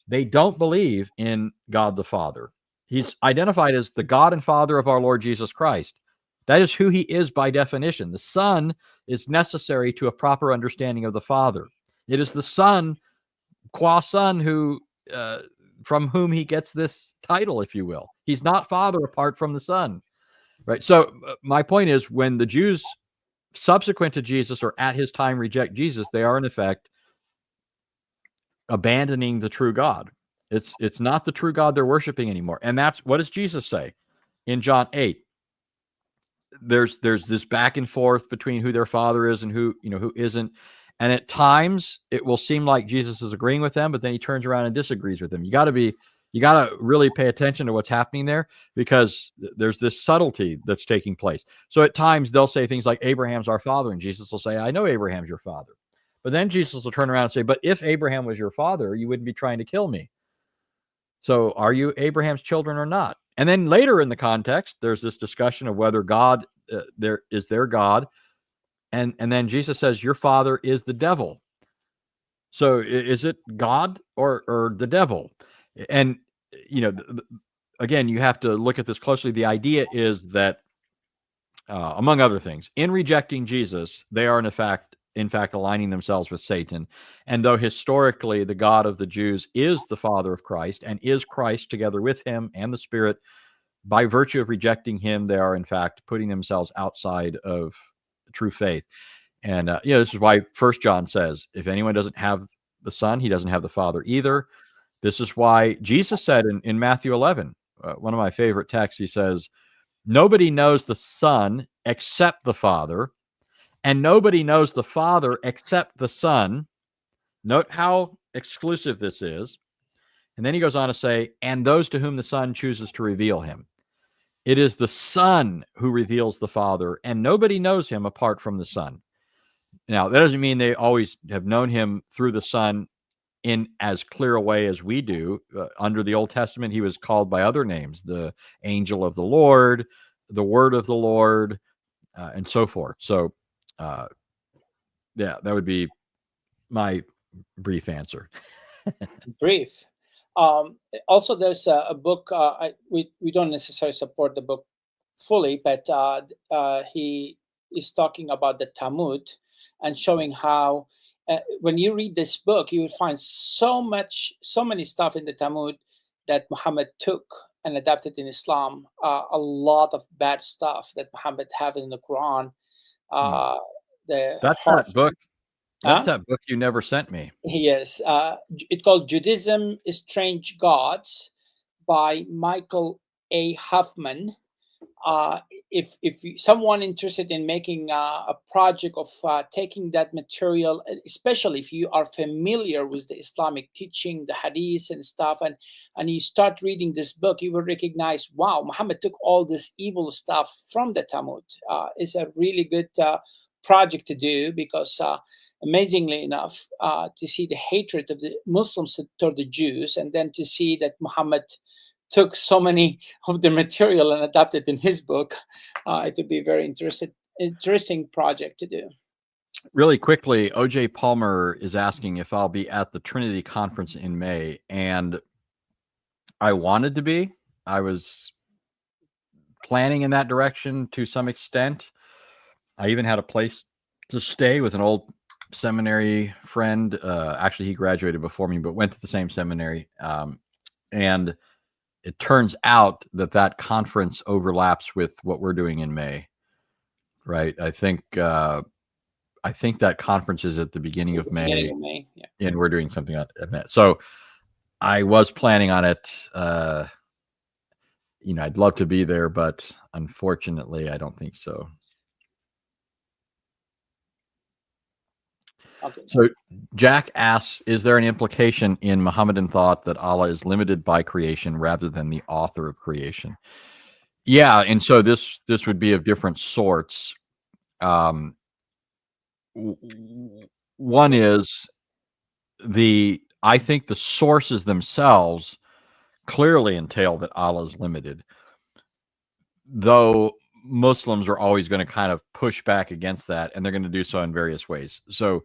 They don't believe in God the Father. He's identified as the God and Father of our Lord Jesus Christ. That is who he is by definition. The Son is necessary to a proper understanding of the Father. It is the Son, qua Son, who from whom he gets this title, if you will. He's not Father apart from the Son, right? So my point is, when the Jews subsequent to Jesus or at his time reject Jesus, they are in effect abandoning the true God. It's not the true God they're worshiping anymore. And that's what does Jesus say in John 8? There's this back and forth between who their father is and who isn't. And at times it will seem like Jesus is agreeing with them, but then he turns around and disagrees with them. You got to really pay attention to what's happening there, because there's this subtlety that's taking place. So at times they'll say things like, Abraham's our father, and Jesus will say, I know Abraham's your father. But then Jesus will turn around and say, but if Abraham was your father, you wouldn't be trying to kill me. So are you Abraham's children or not? And then later in the context, there's this discussion of whether God there is their God. And then Jesus says, your father is the devil. So is it God or the devil? And, again, you have to look at this closely. The idea is that, among other things, in rejecting Jesus, they are in fact aligning themselves with Satan. And though historically the God of the Jews is the Father of Christ and is Christ together with him and the Spirit, by virtue of rejecting him, they are in fact putting themselves outside of true faith. And this is why 1 John says, if anyone doesn't have the Son, he doesn't have the Father either. This is why Jesus said in Matthew 11, one of my favorite texts, he says, nobody knows the Son except the Father, and nobody knows the Father except the Son. Note how exclusive this is. And then he goes on to say, and those to whom the Son chooses to reveal him. It is the Son who reveals the Father, and nobody knows him apart from the Son. Now, that doesn't mean they always have known him through the Son in as clear a way as we do. Under the Old Testament, he was called by other names, the angel of the Lord, the word of the Lord, and so forth. So, that would be my brief answer. Brief. Also, there's a book. We don't necessarily support the book fully, but he is talking about the Talmud and showing how when you read this book, you will find so many stuff in the Talmud that Muhammad took and adapted in Islam. A lot of bad stuff that Muhammad have in the Quran. That's that book. That's that book you never sent me. Yes, it's called Judaism: Strange Gods by Michael A. Huffman. If someone interested in making a project of taking that material, especially if you are familiar with the Islamic teaching, the hadith and stuff, and you start reading this book, you will recognize, wow, Muhammad took all this evil stuff from the Talmud. It's a really good project to do, because amazingly enough, to see the hatred of the Muslims toward the Jews, and then to see that Muhammad took so many of the material and adapted in his book, it would be a very interesting project to do. Really quickly, OJ Palmer is asking if I'll be at the Trinity conference in May, and I wanted to be. I was planning in that direction to some extent. I even had a place to stay with an old seminary friend. Actually, he graduated before me, but went to the same seminary. And it turns out that conference overlaps with what we're doing in May, right? I think that conference is at the beginning of May, Yeah. And we're doing something at that. So I was planning on it. I'd love to be there, but unfortunately, I don't think so. Okay. So Jack asks, is there an implication in Mohammedan thought that Allah is limited by creation rather than the author of creation? Yeah, and so this would be of different sorts. One is I think the sources themselves clearly entail that Allah is limited, though Muslims are always going to kind of push back against that, and they're going to do so in various ways. So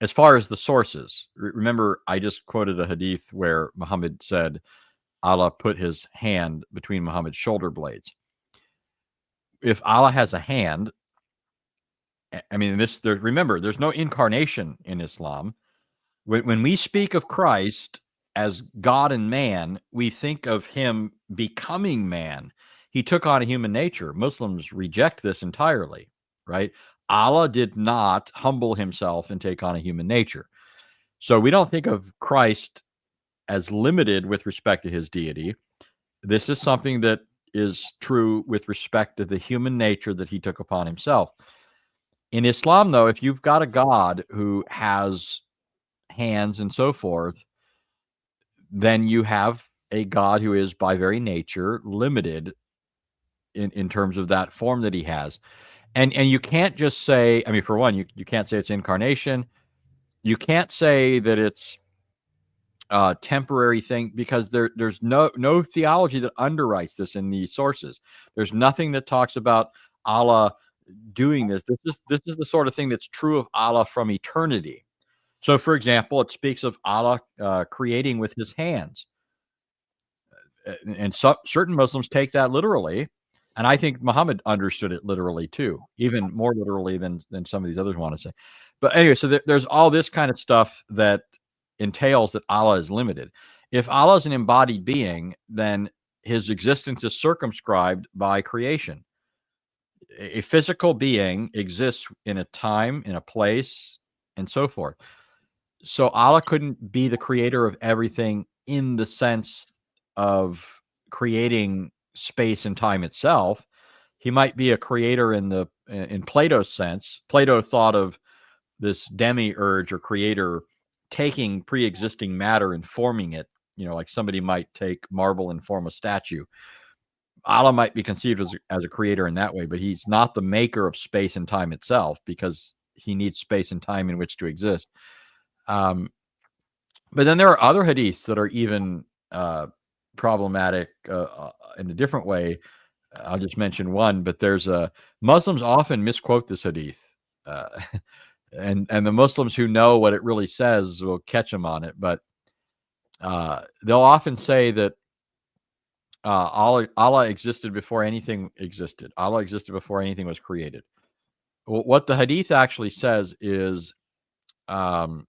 as far as the sources, remember I just quoted a hadith where Muhammad said Allah put his hand between Muhammad's shoulder blades. if Allah has a hand, I mean, remember, there's no incarnation in Islam. When we speak of Christ as God and man, we think of him becoming man. He took on a human nature. Muslims reject this entirely, right? Allah did not humble himself and take on a human nature. So we don't think of Christ as limited with respect to his deity. This is something that is true with respect to the human nature that he took upon himself. In Islam, though, if you've got a God who has hands and so forth, then you have a God who is by very nature limited in terms of that form that he has. And you can't just say, I mean, for one, you can't say it's incarnation. You can't say that it's a temporary thing, because there's no theology that underwrites this in the sources. There's nothing that talks about Allah doing this. This is the sort of thing that's true of Allah from eternity. So, for example, it speaks of Allah creating with his hands. And certain Muslims take that literally. And I think Muhammad understood it literally too, even more literally than some of these others want to say. But anyway, so there's all this kind of stuff that entails that Allah is limited. If Allah is an embodied being, then his existence is circumscribed by creation. A physical being exists in a time, in a place, and so forth. So Allah couldn't be the creator of everything in the sense of creating space and time itself. He might be a creator in Plato's sense. Plato thought of this demiurge or creator taking pre-existing matter and forming it, like somebody might take marble and form a statue. Allah might be conceived as a creator in that way, but he's not the maker of space and time itself, because he needs space and time in which to exist. But then there are other hadiths that are even problematic in a different way. I'll just mention one, but Muslims often misquote this hadith. And the Muslims who know what it really says will catch them on it. But they'll often say that Allah existed before anything existed. Allah existed before anything was created. What the hadith actually says is when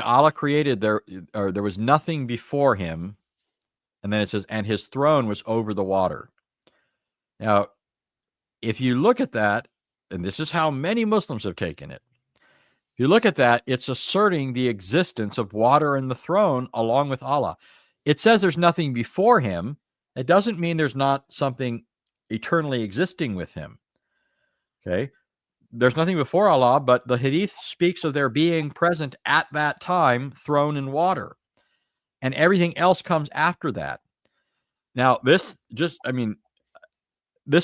Allah created, there was nothing before him, and then it says, and his throne was over the water. Now, if you look at that, and this is how many Muslims have taken it, if you look at that, it's asserting the existence of water and the throne along with Allah. It says there's nothing before him. It doesn't mean there's not something eternally existing with him. Okay? There's nothing before Allah, but the hadith speaks of there being present at that time, throne and water. And everything else comes after that. Now, this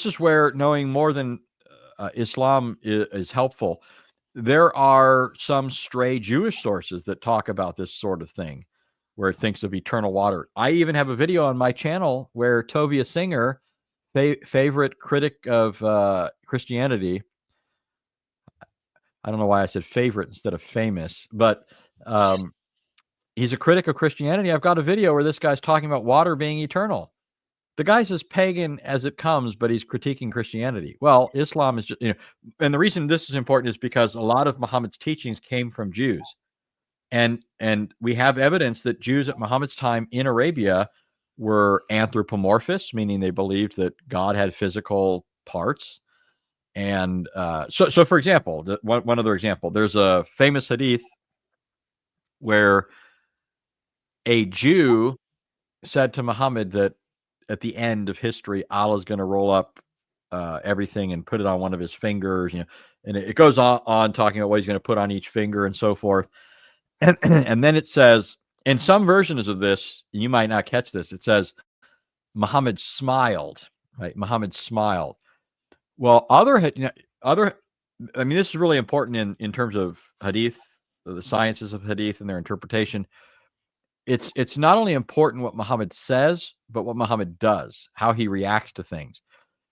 is where knowing more than Islam is helpful. There are some stray Jewish sources that talk about this sort of thing, where it thinks of eternal water. I even have a video on my channel where Tovia Singer, favorite critic of Christianity, I don't know why I said favorite instead of famous, but he's a critic of Christianity. I've got a video where this guy's talking about water being eternal. The guy's as pagan as it comes, but he's critiquing Christianity. Well, Islam is just, and the reason this is important is because a lot of Muhammad's teachings came from Jews. And we have evidence that Jews at Muhammad's time in Arabia were anthropomorphists, meaning they believed that God had physical parts. And so for example, one other example, there's a famous hadith where a Jew said to Muhammad that at the end of history, Allah is going to roll up everything and put it on one of his fingers, and it goes on talking about what he's going to put on each finger and so forth. And then it says, in some versions of this, you might not catch this, it says, Muhammad smiled, right? Muhammad smiled. Well, I mean, this is really important in terms of hadith, the sciences of hadith and their interpretation. It's not only important what Muhammad says, but what Muhammad does, how he reacts to things.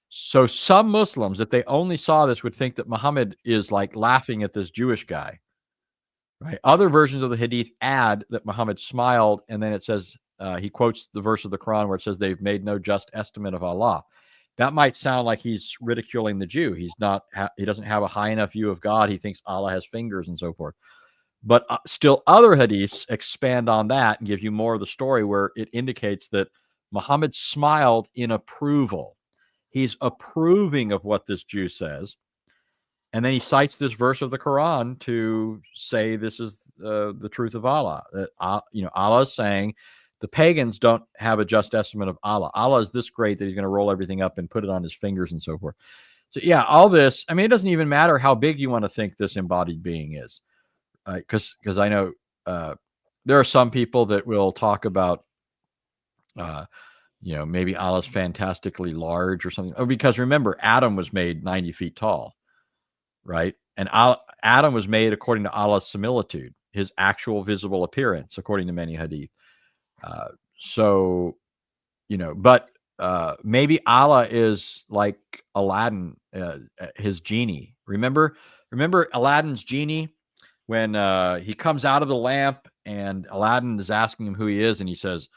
So some Muslims, if they only saw this, would think that Muhammad is like laughing at this Jewish guy, right? Other versions of the hadith add that Muhammad smiled, and then it says he quotes the verse of the Quran where it says they've made no just estimate of Allah. That might sound like he's ridiculing the Jew. He's not. He doesn't have a high enough view of God. He thinks Allah has fingers and so forth. But still, other hadiths expand on that and give you more of the story where it indicates that Muhammad smiled in approval. He's approving of what this Jew says. And then he cites this verse of the Quran to say this is the truth of Allah. That Allah is saying the pagans don't have a just estimate of Allah. Allah is this great that he's going to roll everything up and put it on his fingers and so forth. So yeah, all this. I mean, it doesn't even matter how big you want to think this embodied being is, because I know there are some people that will talk about maybe Allah's fantastically large or something. Oh, because remember, Adam was made 90 feet tall. Right? And Adam was made according to Allah's similitude, his actual visible appearance, according to many hadith. But maybe Allah is like Aladdin, his genie. Remember Aladdin's genie when he comes out of the lamp and Aladdin is asking him who he is, and he says,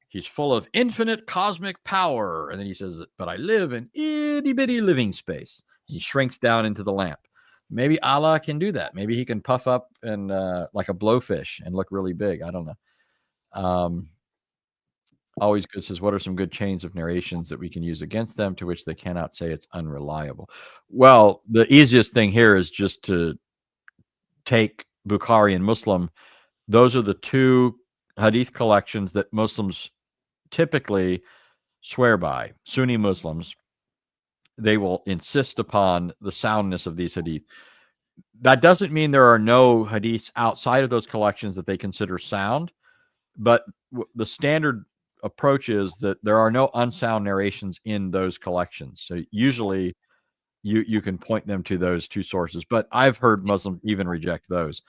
he's full of infinite cosmic power. And then he says, but I live in itty bitty living space. He shrinks down into the lamp. Maybe Allah can do that. Maybe he can puff up and like a blowfish and look really big. I don't know. Always good says, what are some good chains of narrations that we can use against them to which they cannot say it's unreliable? Well, the easiest thing here is just to take Bukhari and Muslim. Those are the two hadith collections that Muslims typically swear by. Sunni Muslims, they will insist upon the soundness of these hadith. That doesn't mean there are no hadiths outside of those collections that they consider sound, but the standard approach is that there are no unsound narrations in those collections. So usually you can point them to those two sources, but I've heard Muslims even reject those,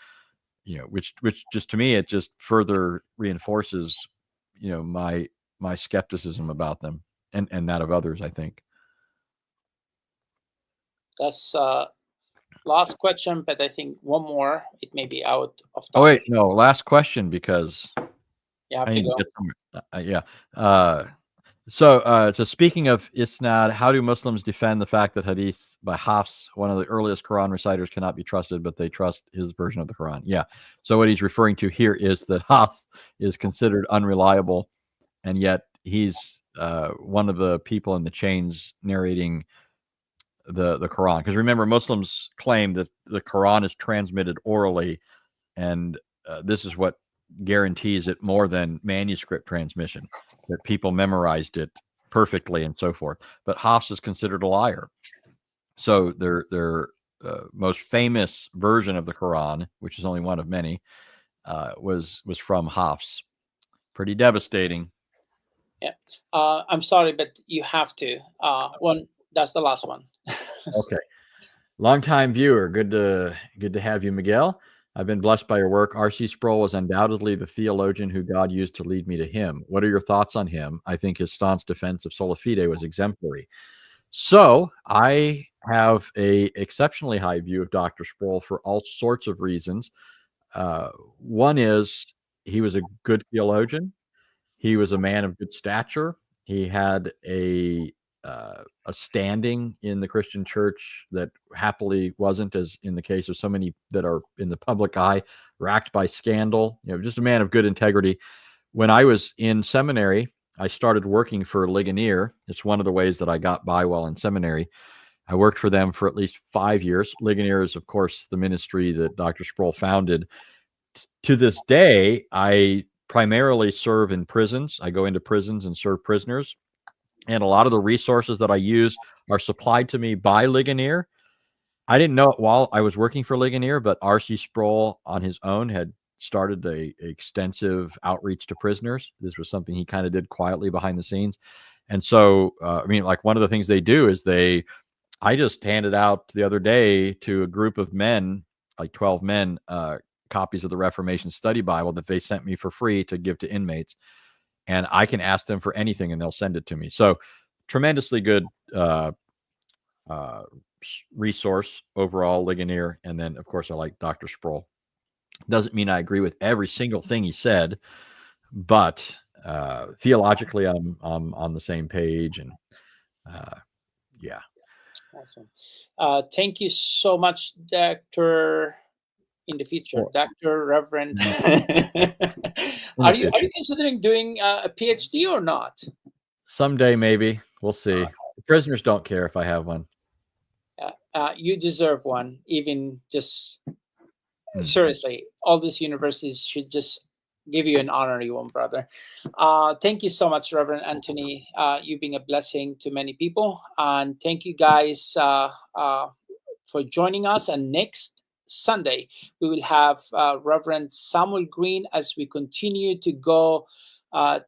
which just, to me, it just further reinforces, my skepticism about them and that of others, I think. That's last question, but I think one more. It may be out of time. Oh wait, no, last question because you have I to need go. to get somewhere. So speaking of isnad, how do Muslims defend the fact that hadith by Hafs, one of the earliest Quran reciters, cannot be trusted, but they trust his version of the Quran? Yeah. So what he's referring to here is that Hafs is considered unreliable, and yet he's one of the people in the chains narrating the Quran. Because remember, Muslims claim that the Quran is transmitted orally, and this is what guarantees it more than manuscript transmission, that people memorized it perfectly and so forth. But Hafs is considered a liar. So their most famous version of the Quran, which is only one of many, was from Hafs. Pretty devastating. Yeah. I'm sorry, but you have to. That's the last one. Okay. Longtime viewer. Good to have you, Miguel. I've been blessed by your work. R.C. Sproul was undoubtedly the theologian who God used to lead me to him. What are your thoughts on him? I think his staunch defense of sola fide was exemplary. So I have a exceptionally high view of Dr. Sproul for all sorts of reasons. One is he was a good theologian. He was a man of good stature. He had a standing in the Christian church that happily wasn't, as in the case of so many that are in the public eye, racked by scandal. Just a man of good integrity. When I was in seminary, I started working for Ligonier. It's one of the ways that I got by while in seminary. I worked for them for at least 5 years. Ligonier is, of course, the ministry that Dr. Sproul founded. To this day, I primarily serve in prisons. I go into prisons and serve prisoners. And a lot of the resources that I use are supplied to me by Ligonier. I didn't know it while I was working for Ligonier, but R.C. Sproul on his own had started a extensive outreach to prisoners. This was something he kind of did quietly behind the scenes. And so, like one of the things they do is I just handed out the other day to a group of men, like 12 men, copies of the Reformation Study Bible that they sent me for free to give to inmates. And I can ask them for anything and they'll send it to me. So tremendously good resource overall, Ligonier. And then, of course, I like Dr. Sproul. Doesn't mean I agree with every single thing he said, but Theologically, I'm on the same page, and yeah. Awesome. Thank you so much, Dr. In the future, Well, Dr. Reverend. in Are the you future, considering doing a PhD or not? someday maybe we'll see. The prisoners don't care if I have one. You deserve one, even just Mm. seriously. All these universities should just give you an honorary one, brother. Thank you so much, Reverend Anthony. You've been a blessing to many people. And thank you guys for joining us. And next Sunday, we will have Reverend Samuel Green as we continue to go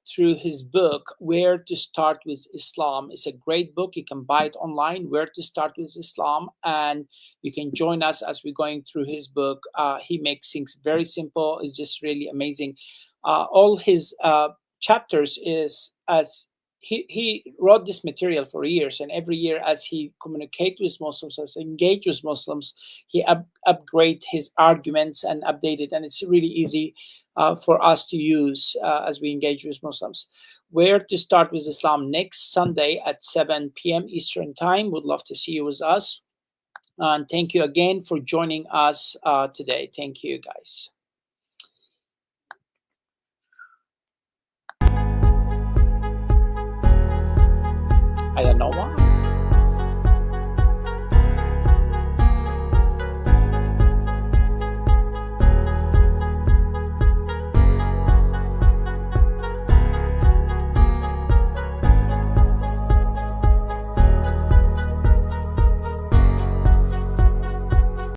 through his book, Where to Start with Islam. It's a great book. You can buy it online, Where to Start with Islam. And you can join us as we're going through his book. He makes things very simple. It's just really amazing. All his chapters is as he wrote this material for years, and every year as he communicate with Muslims, as he engage with Muslims, he upgrade his arguments and update it, and it's really easy for us to use as we engage with Muslims. Where to Start with Islam, next Sunday at 7 p.m. Eastern Time. Would love to see you with us. And thank you again for joining us today. Thank you, guys. I don't know why.